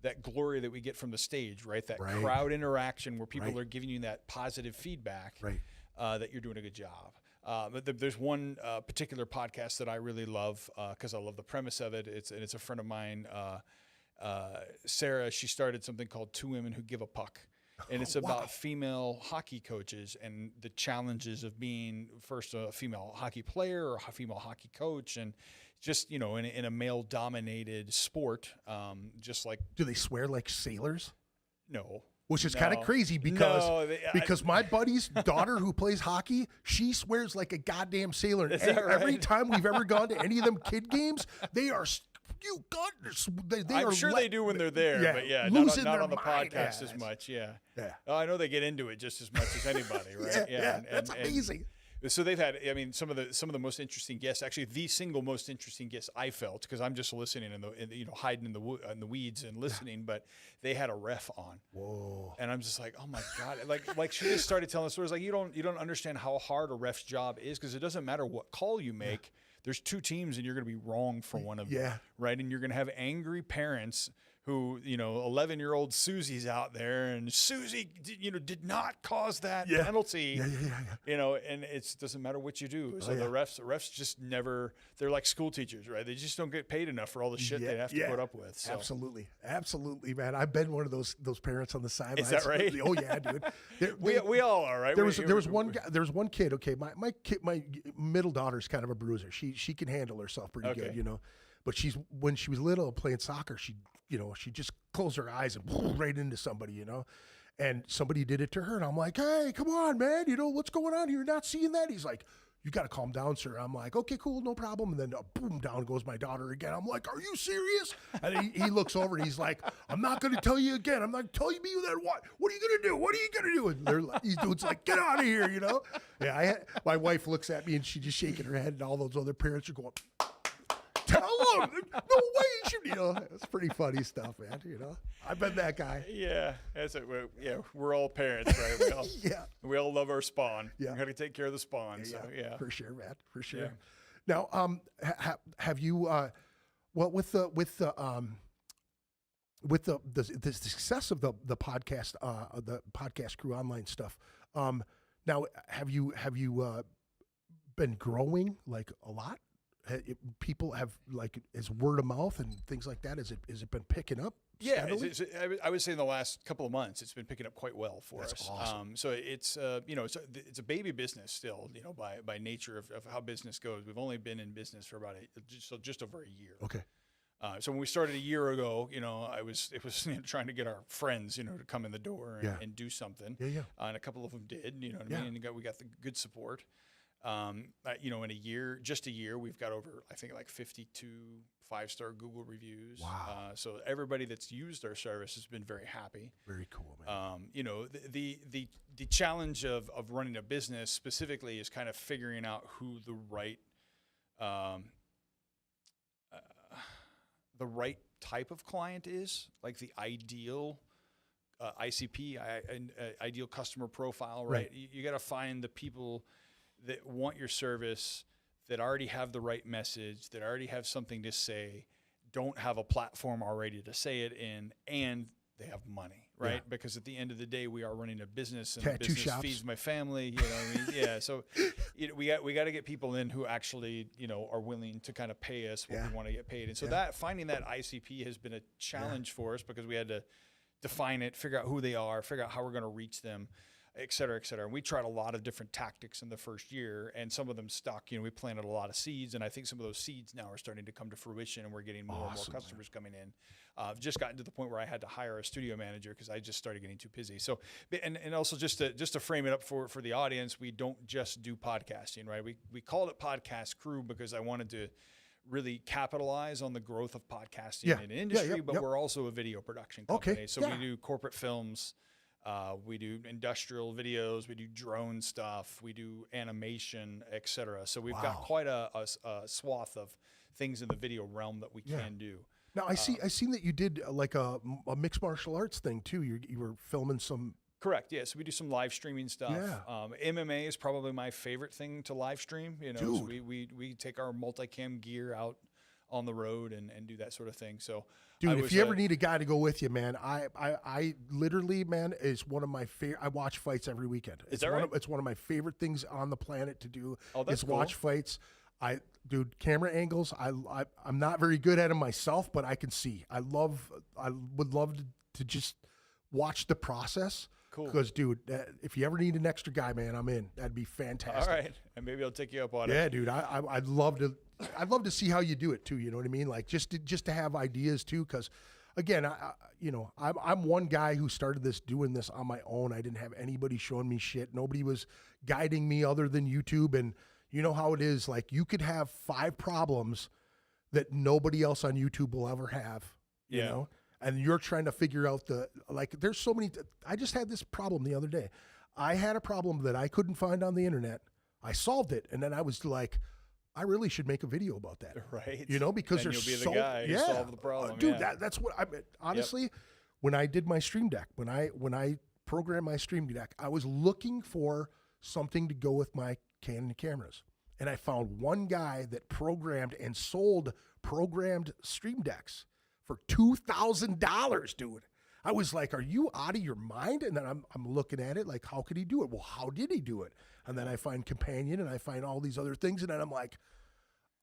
that glory that we get from the stage, right? That crowd interaction where people are giving you that positive feedback that you're doing a good job. But there's one particular podcast that I really love because I love the premise of it. It's a friend of mine, Sarah. She started something called Two Women Who Give a Puck. And it's about female hockey coaches and the challenges of being first a female hockey player or a female hockey coach, and just, in a male dominated sport, just like. Do they swear like sailors? No. Which is kind of crazy because my buddy's daughter who plays hockey, she swears like a goddamn sailor. And every time we've ever gone to any of them kid games, they are. I'm sure they do when they're there, but not on the podcast as much. Yeah. I know they get into it just as much as anybody, right? That's amazing. So they've had, some of the most interesting guests. Actually, the single most interesting guest I felt, because I'm just listening hiding in the weeds and listening. But they had a ref on. Whoa! And I'm just like, oh my god! Like she just started telling stories. Like you don't understand how hard a ref's job is, because it doesn't matter what call you make. Yeah. There's 2 teams, and you're going to be wrong for one of them, right? And you're going to have angry parents who, 11-year-old Susie's out there, and Susie, did not cause that penalty, and it doesn't matter what you do. So the refs just never, they're like school teachers, right? They just don't get paid enough for all the shit they have to put up with. So. Absolutely, man. I've been one of those parents on the sidelines. Is that right? Oh yeah, dude. We all are, right? There was one guy. There was one kid. Okay, my middle daughter's kind of a bruiser. She can handle herself pretty good, But when she was little playing soccer, she just closed her eyes and right into somebody, and somebody did it to her. And I'm like, hey, come on, man. What's going on here? You're not seeing that? He's like, you got to calm down, sir. I'm like, okay, cool, no problem. And then boom, down goes my daughter again. I'm like, are you serious? And he looks over and he's like, I'm not going to tell you again. I'm not telling you that. What are you going to do? What are you going to do? And these dudes like, get out of here, Yeah, my wife looks at me and she's just shaking her head, and all those other parents are going, tell him. No way you should. It's pretty funny stuff, man. I've been that guy. Yeah, that's it. We're all parents, right? We all, we all love our spawn. Yeah, we got to take care of the spawn. So for sure, man, for sure. Yeah. Now, have you? Well, with the success of the podcast, the Podcastcrew.Online stuff. Now, have you been growing like a lot? People have like, is word of mouth and things like that? Has it been picking up? Yeah, I would say in the last couple of months, it's been picking up quite well for us. Awesome. So it's it's a baby business still, by nature of how business goes. We've only been in business for about just over a year. Okay. So when we started a year ago, it was trying to get our friends, to come in the door and do something. And a couple of them did, you know what I mean? And we got the good support. In just a year, we've got over, I think, like 52 5-star Google reviews. Wow. So everybody that's used our service has been very happy. Very cool, man. The challenge of running a business specifically is kind of figuring out who the right type of client is, like the ideal ICP, ideal customer profile, right? You got to find the people that want your service, that already have the right message, that already have something to say, don't have a platform already to say it in, and they have money, right? Because at the end of the day, we are running a business, and tattoo business shops feeds my family. You know what I mean? Yeah. So we got to get people in who actually are willing to kind of pay us what we want to get paid. And so that finding that ICP has been a challenge for us, because we had to define it, figure out who they are, figure out how we're going to reach them, et cetera, et cetera. And we tried a lot of different tactics in the first year, and some of them stuck. We planted a lot of seeds, and I think some of those seeds now are starting to come to fruition, and we're getting more and more customers coming in. I've just gotten to the point where I had to hire a studio manager because I just started getting too busy. So, and also just to frame it up for the audience, we don't just do podcasting, right? We called it Podcast Crew because I wanted to really capitalize on the growth of podcasting in an industry, but we're also a video production company. Okay. So we do corporate films. We do industrial videos, we do drone stuff, we do animation, et cetera. So we've got quite a swath of things in the video realm that we can do. Now I seen that you did like a mixed martial arts thing too. You were filming some. Correct. Yeah. So we do some live streaming stuff. Yeah. MMA is probably my favorite thing to live stream. Dude. So we take our multicam gear out on the road and do that sort of thing. So, dude, if you ever need a guy to go with you, man, I literally, man, is one of my favorite. I watch fights every weekend. Is that right? It's one of my favorite things on the planet to do. Oh, that's cool. Watch fights. Dude, camera angles. I'm not very good at them myself, but I can see. I would love to just watch the process. Cool. Because, dude, if you ever need an extra guy, man, I'm in. That'd be fantastic. All right, and maybe I'll take you up on it. Yeah, dude, I'd love to see how you do it too. You know what I mean? Like just to have ideas too. Because, again, I'm one guy who started doing this on my own. I didn't have anybody showing me shit. Nobody was guiding me other than YouTube. And you know how it is. Like you could have 5 problems that nobody else on YouTube will ever have. You know. And you're trying to figure out there's so many. I just had this problem the other day. I had a problem that I couldn't find on the internet. I solved it. And then I was like, I really should make a video about that. Right. Because then there's you'll be the guy who solved the problem. Dude, that's what I mean. Honestly, when I did my Stream Deck, when I programmed my Stream Deck, I was looking for something to go with my Canon cameras. And I found one guy that programmed and sold programmed Stream Decks for $2,000, dude. I was like, are you out of your mind? And then I'm looking at it like, how could he do it? Well, how did he do it? And then I find Companion and I find all these other things. And then I'm like,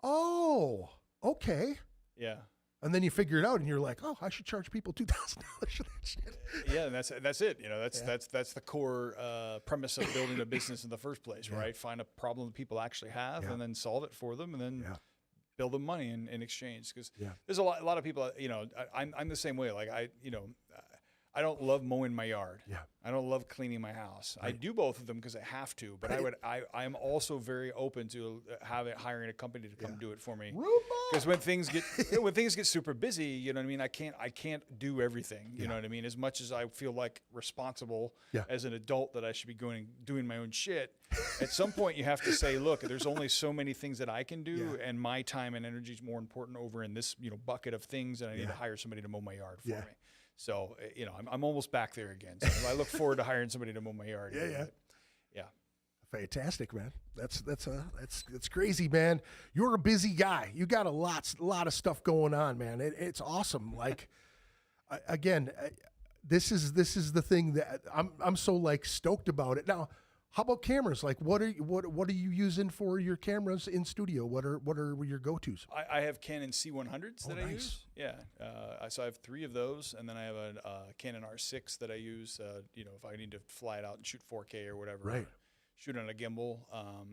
oh, okay. Yeah. And then you figure it out and you're like, oh, I should charge people $2,000 for that shit. Yeah, and that's it. That's the core premise of building a business in the first place, right? Find a problem that people actually have and then solve it for them and then bill them money in exchange. Because there's a lot of people, I'm the same way. Like I don't love mowing my yard. Yeah. I don't love cleaning my house. Right. I do both of them because I have to, but I am also very open to hiring a company to come do it for me. Because when things get super busy, you know what I mean? I can't do everything. You know what I mean? As much as I feel like responsible as an adult that I should be doing my own shit, at some point you have to say, look, there's only so many things that I can do, and my time and energy is more important over in this bucket of things, and I need to hire somebody to mow my yard for me. So, I'm almost back there again. So I look forward to hiring somebody to mow my yard. Yeah. Fantastic, man. That's crazy, man. You're a busy guy. You got a lot of stuff going on, man. It's awesome. Like, again, this is the thing that I'm so like stoked about it. Now, how about cameras? Like, what are you using for your cameras in studio? What are your go-tos? I have Canon C100s that I use. Yeah. So I have 3 of those, and then I have a Canon R6 that I use. If I need to fly it out and shoot 4K or whatever. Right. Shoot on a gimbal,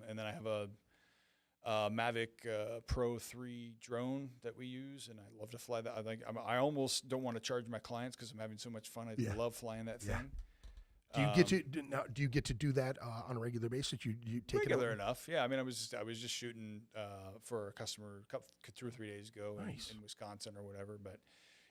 and then I have a Mavic Pro 3 drone that we use, and I love to fly that. I almost don't want to charge my clients because I'm having so much fun. I love flying that thing. Do you get to do that on a regular basis? You take regular it enough? Yeah. I mean, I was just shooting for a customer 2 or 3 days ago in Wisconsin or whatever. But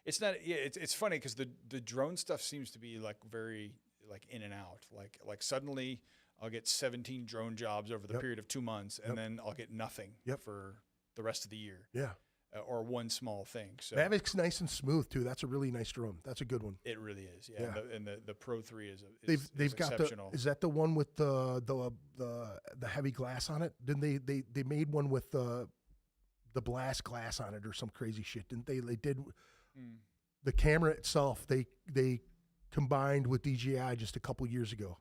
it's not. Yeah, it's funny because the drone stuff seems to be like very like in and out. Like suddenly I'll get 17 drone jobs over the period of 2 months, and then I'll get nothing for the rest of the year. Yeah. Or one small thing. So Mavic's nice and smooth too. That's a really nice drone. That's a good one. It really is. Yeah. And the Pro 3 is they've got exceptional. Is that the one with the heavy glass on it? Didn't they made one with the blast glass on it or some crazy shit? Didn't they? They did the camera itself. They combined with DJI just a couple years ago.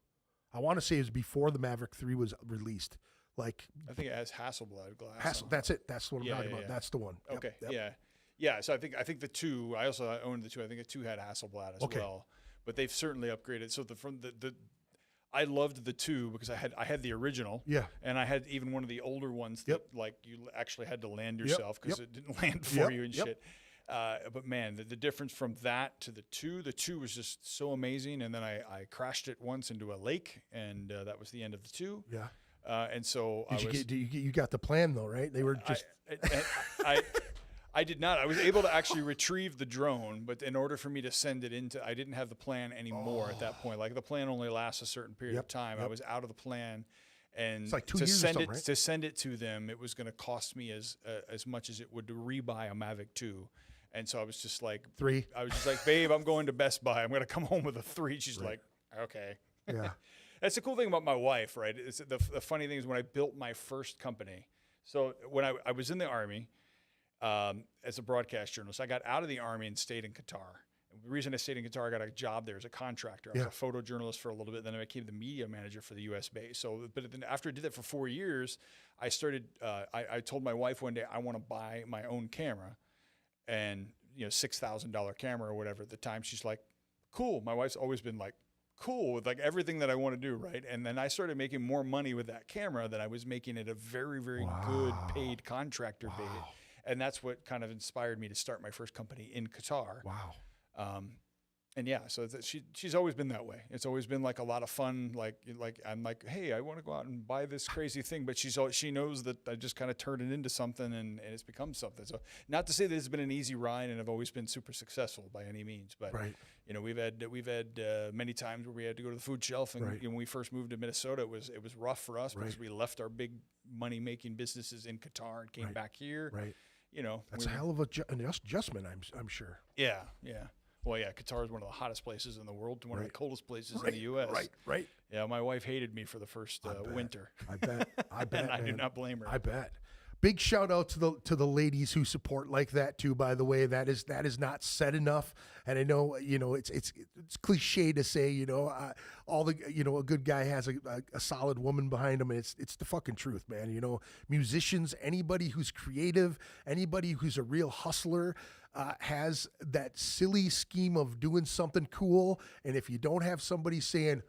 I want to say it was before the Mavic 3 was released. Like, I think it has Hasselblad glass. That's it. That's what I'm talking about. That's the one. Okay. Yeah. So I think the 2. I also owned the 2. I think the 2 had Hasselblad as well, but they've certainly upgraded. So I loved the 2 because I had the original. Yeah. And I had even one of the older ones that like you actually had to land yourself because it didn't land for you and shit. But man, the difference from that to the 2 was just so amazing. And then I crashed it once into a lake, and that was the end of the 2. Yeah. And so you got the plan though, right? They were just. I did not. I was able to actually retrieve the drone, but in order for me to send it I didn't have the plan anymore at that point. Like the plan only lasts a certain period of time. I was out of the plan, and it's like 2 years right? To send it to them, it was going to cost me as much as it would to rebuy a Mavic 2. And so I was just like 3. I was just like, babe, I'm going to Best Buy. I'm going to come home with a 3. She's like, okay. Yeah. That's the cool thing about my wife, right? It's the funny thing is when I built my first company. So when I was in the Army as a broadcast journalist, I got out of the Army and stayed in Qatar. And the reason I stayed in Qatar, I got a job there as a contractor. I was a photojournalist for a little bit. Then I became the media manager for the U.S. base. So, but then after I did that for 4 years, I started. I told my wife one day I want to buy my own camera, and $6,000 camera or whatever at the time. She's like, cool. My wife's always been like, cool with like everything that I want to do, right? And then I started making more money with that camera than I was making at a very, very good paid contractor base. And that's what kind of inspired me to start my first company in Qatar. Wow. And yeah, so she's always been that way. It's always been like a lot of fun. Like I'm like, hey, I want to go out and buy this crazy thing, but she knows that I just kind of turned it into something, and it's become something. So not to say that it's been an easy ride, and I've always been super successful by any means, but we've had many times where we had to go to the food shelf, and when we first moved to Minnesota, it was rough for us because we left our big money making businesses in Qatar and came back here. Right. That's a hell of an adjustment, I'm sure. Yeah. Yeah. Well, yeah, Qatar is one of the hottest places in the world, one of the coldest places in the U.S. Right. Yeah, my wife hated me for the first winter. I bet. And I do not blame her. I bet. Big shout out to the ladies who support like that too. By the way, that is not said enough. And I know it's cliche to say a good guy has a solid woman behind him, and it's the fucking truth, man. Musicians, anybody who's creative, anybody who's a real hustler. Has that silly scheme of doing something cool, and if you don't have somebody saying,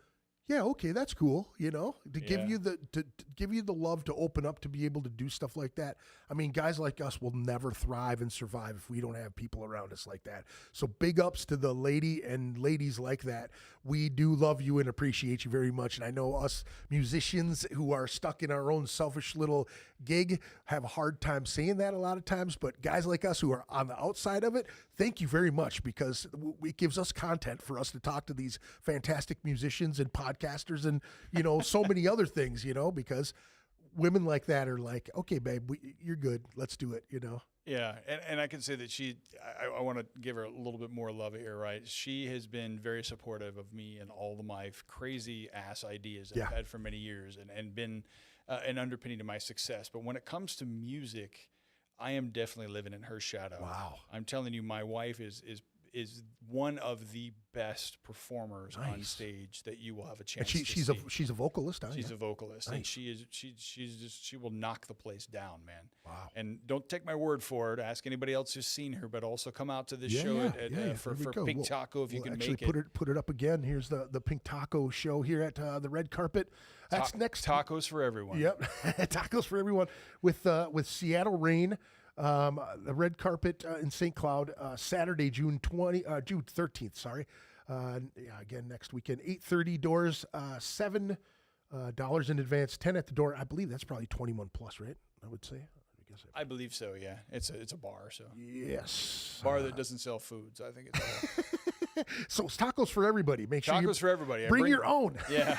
yeah, okay, that's cool, to give you the love to open up to be able to do stuff like that. I mean, guys like us will never thrive and survive if we don't have people around us like that. So big ups to the ladies like that. We do love you and appreciate you very much. And I know us musicians who are stuck in our own selfish little gig have a hard time saying that a lot of times, but guys like us who are on the outside of it, thank you very much, because it gives us content for us to talk to these fantastic musicians and podcasters and, so many other things, because women like that are like, okay, babe, you're good. Let's do it, Yeah, and I can say that I want to give her a little bit more love here, right? She has been very supportive of me and all of my crazy ass ideas that I've had for many years and been an underpinning to my success. But when it comes to music, I am definitely living in her shadow. Wow. I'm telling you, my wife is one of the best performers on stage that you will have a chance to see. She's a vocalist, huh? She's a vocalist, and she will knock the place down, man. Wow! And don't take my word for it. Ask anybody else who's seen her, but also come out to this show for Pink Taco if you can make it. Put it up again. Here's the Pink Taco show here at the red carpet. That's next. Tacos for everyone. Yep, tacos for everyone with Seattle Rain. The red carpet in St. Cloud, Saturday, June 13th. Sorry. Again, next weekend, 8:30 doors, $7 in advance, 10 at the door. I believe that's probably 21 plus, right? I would say. I believe so. Yeah, it's a bar. So yes, bar that doesn't sell foods. I think it's all. So it's tacos for everybody. Make sure tacos for everybody. Bring your own. Yeah.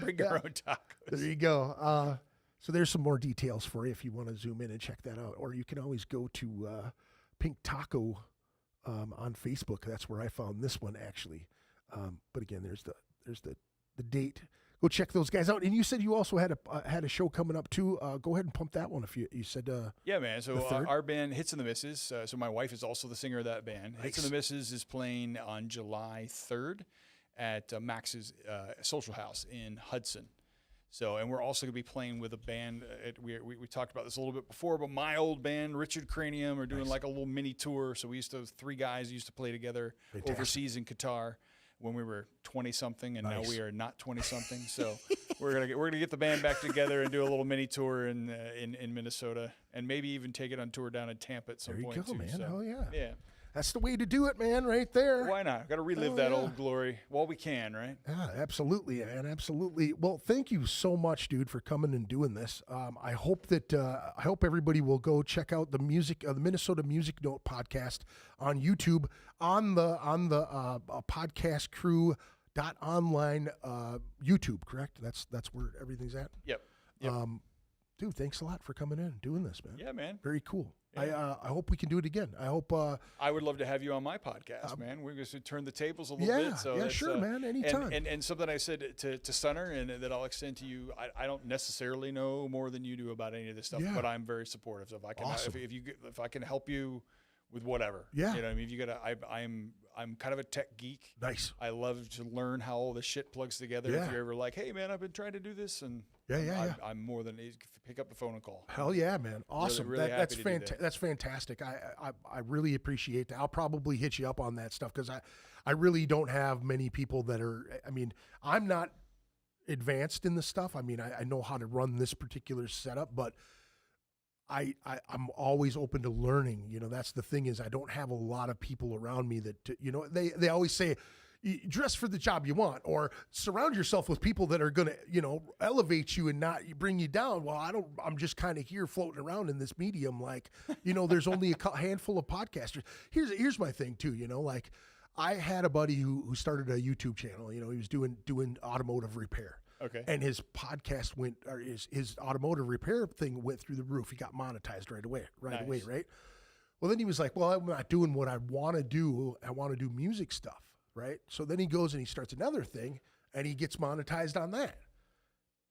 Bring your own tacos. There you go. So there's some more details for you if you want to zoom in and check that out. Or you can always go to Pink Taco on Facebook. That's where I found this one, actually. But again, there's the date. Go check those guys out. And you said you also had a show coming up too. Go ahead and pump that one if you said. Yeah, man. So our band Hits and the Misses. So my wife is also the singer of that band. Nice. Hits and the Misses is playing on July 3rd at Max's Social House in Hudson. So, and we're also going to be playing with a band. We talked about this a little bit before, but my old band, Richard Cranium, are doing like a little mini tour. So three guys used to play together overseas in Qatar when we were 20-something, and now we are not 20-something. So we're gonna get the band back together and do a little mini tour in Minnesota, and maybe even take it on tour down in Tampa at some point. There you go, too. man. So, oh yeah. Yeah. That's the way to do it, man, right there. Why not? Got to relive that old glory while we can, right? Yeah, absolutely, man, absolutely. Well, thank you so much, dude, for coming and doing this. I hope everybody will go check out the Minnesota Music Note podcast on YouTube on the Podcastcrew.Online YouTube. Correct? That's where everything's at. Yep. Dude, thanks a lot for coming in and doing this, man. Yeah, man. Very cool. Yeah. I hope we can do it again. I hope. I would love to have you on my podcast, man. We're going to turn the tables a little bit. So yeah, sure, man. Anytime. And something I said to Stunner, and that I'll extend to you. I don't necessarily know more than you do about any of this stuff, but I'm very supportive. So if I can, if I can help you with whatever, you know what I mean. If you got I'm kind of a tech geek. Nice. I love to learn how all this shit plugs together. If you're ever like, hey man, I've been trying to do this, and I'm more than easy to pick up the phone and call. Hell yeah, man. Awesome. Really That's fantastic. I really appreciate that. I'll probably hit you up on that stuff because I really don't have many people that are, I mean, I'm not advanced in the stuff. I mean, I know how to run this particular setup, but I'm always open to learning. You know, that's the thing is I don't have a lot of people around me that, you know, they always say, dress for the job you want, or surround yourself with people that are going to, you know, elevate you and not bring you down. Well, I'm just kind of here floating around in this medium. Like, you know, there's only a handful of podcasters. Here's my thing too, you know, like I had a buddy who started a YouTube channel, you know, he was doing automotive repair. Okay. And his podcast his automotive repair thing went through the roof. He got monetized right away, right? Well, then he was like, well, I'm not doing what I want to do. I want to do music stuff, right? So then he goes and he starts another thing and he gets monetized on that.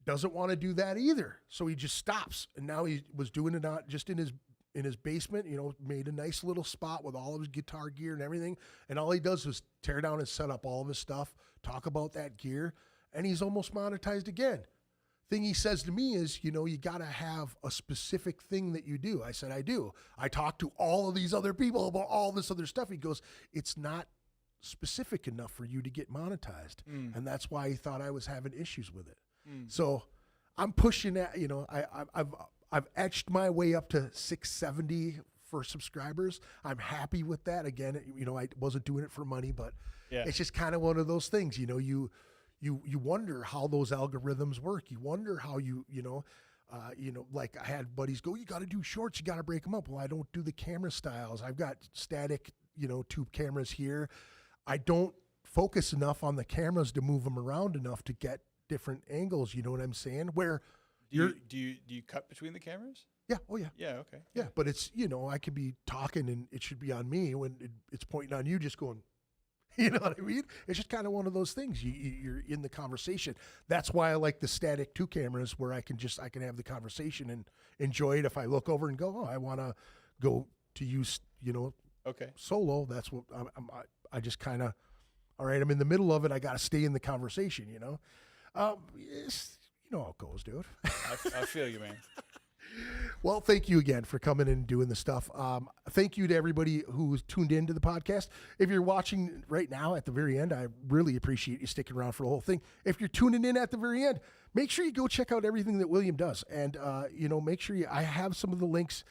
Doesn't want to do that either. So he just stops. And now he was doing it not just in his basement, you know, made a nice little spot with all of his guitar gear and everything. And all he does is tear down and set up all of his stuff, talk about that gear. And he's almost monetized again. Thing he says to me is, you know, you got to have a specific thing that you do. I said, I do. I talk to all of these other people about all this other stuff. He goes, it's not specific enough for you to get monetized. And that's why he thought I was having issues with it. So I'm pushing at, I've etched my way up to 670 for subscribers. I'm happy with that. Again, I wasn't doing it for money, but it's just kind of one of those things, you wonder how those algorithms work. You wonder how like I had buddies go, you got to do shorts, you got to break them up. Well, I don't do the camera styles. I've got static, tube cameras here. I don't focus enough on the cameras to move them around enough to get different angles. You know what I'm saying? Where do you cut between the cameras? Yeah. Oh yeah. Yeah. Okay. Yeah. But it's, I could be talking and it should be on me when it's pointing on you, just going, you know what I mean? It's just kind of one of those things. You're in the conversation. That's why I like the static 2 cameras where I can have the conversation and enjoy it. If I look over and go, oh, I want to go to use, okay, solo. That's what I just kind of, all right, I'm in the middle of it. I got to stay in the conversation, how it goes, dude. I feel you, man. Well, thank you again for coming and doing the stuff. Thank you to everybody who's tuned into the podcast. If you're watching right now at the very end, I really appreciate you sticking around for the whole thing. If you're tuning in at the very end, make sure you go check out everything that William does. And, make sure I have some of the links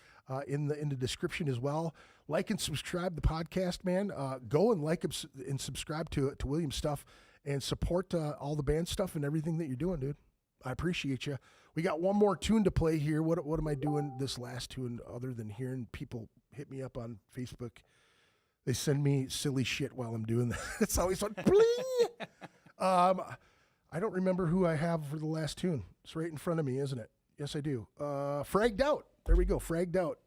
in the description as well. Like and subscribe the podcast, man. Go and like and subscribe to William's stuff and support all the band stuff and everything that you're doing, dude. I appreciate you. We got one more tune to play here. What am I doing this last tune other than hearing people hit me up on Facebook? They send me silly shit while I'm doing that. It's always fun. Bling! I don't remember who I have for the last tune. It's right in front of me, isn't it? Yes, I do. Fragged Out. There we go. Fragged Out.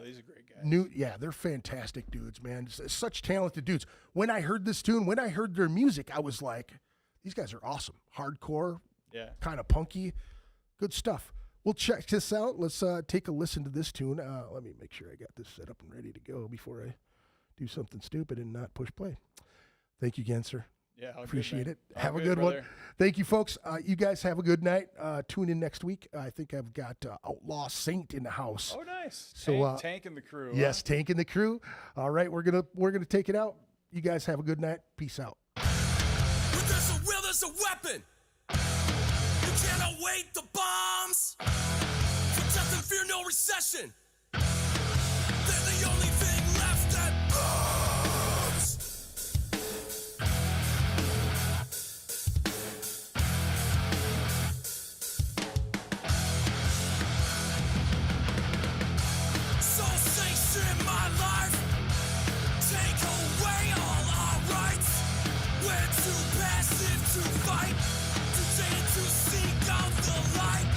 These are great guys. They're fantastic dudes, man. Such talented dudes. When I heard this tune, when I heard their music, I was like, these guys are awesome. Hardcore. Yeah. Kind of punky. Good stuff. We'll check this out. Let's take a listen to this tune. Let me make sure I got this set up and ready to go before I do something stupid and not push play. Thank you again, sir. Yeah, appreciate it. Have a good one. Thank you, folks. You guys have a good night. Tune in next week. I think I've got Outlaw Saint in the house. Oh, nice. So Tank and the Crew. Yes, huh? Tank and the Crew. All right, we're gonna take it out. You guys have a good night. Peace out. When there's a will, there's a weapon. You cannot wait the bombs. For death and fear, no recession. They're the only thing left that burns. So sanction my life. Take away all our rights. We're too passive to fight. To seek out the light,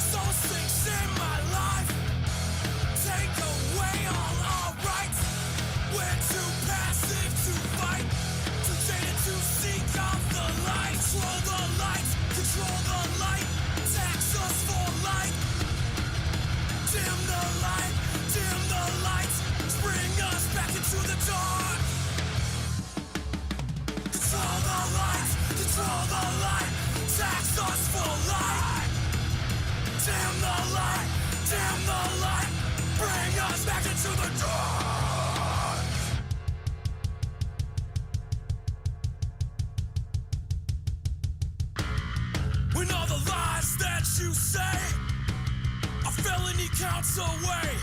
so sanction my life. Take away all our rights. We're too passive to fight. Too jaded to seek out the light. Control the lights, control the light. Tax us for light. Dim the light, dim the lights. Bring us back into the dark. Control the lights, control the light. Tax us for light. Dim the light, dim the light. Bring us back into the dark. When all the lies that you say are felony counts away,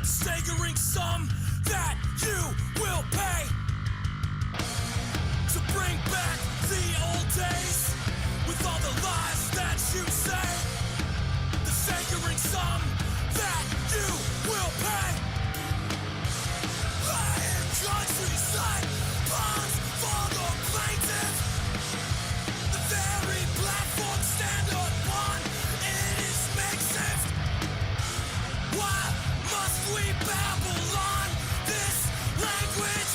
staggering sum that you will pay to bring back the old days. With all the lies that you say, the staggering sum that you will pay. Lying countryside, bonds for the plaintiff. The very platform stand upon, it is makeshift. Why must we babble on this language?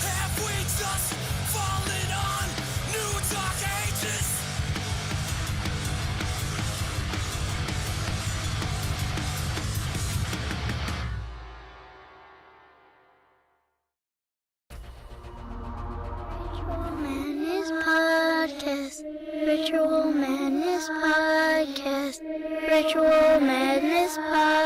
Have we just fallen on new dark ages? Ritual Madness Podcast. Ritual Madness Podcast.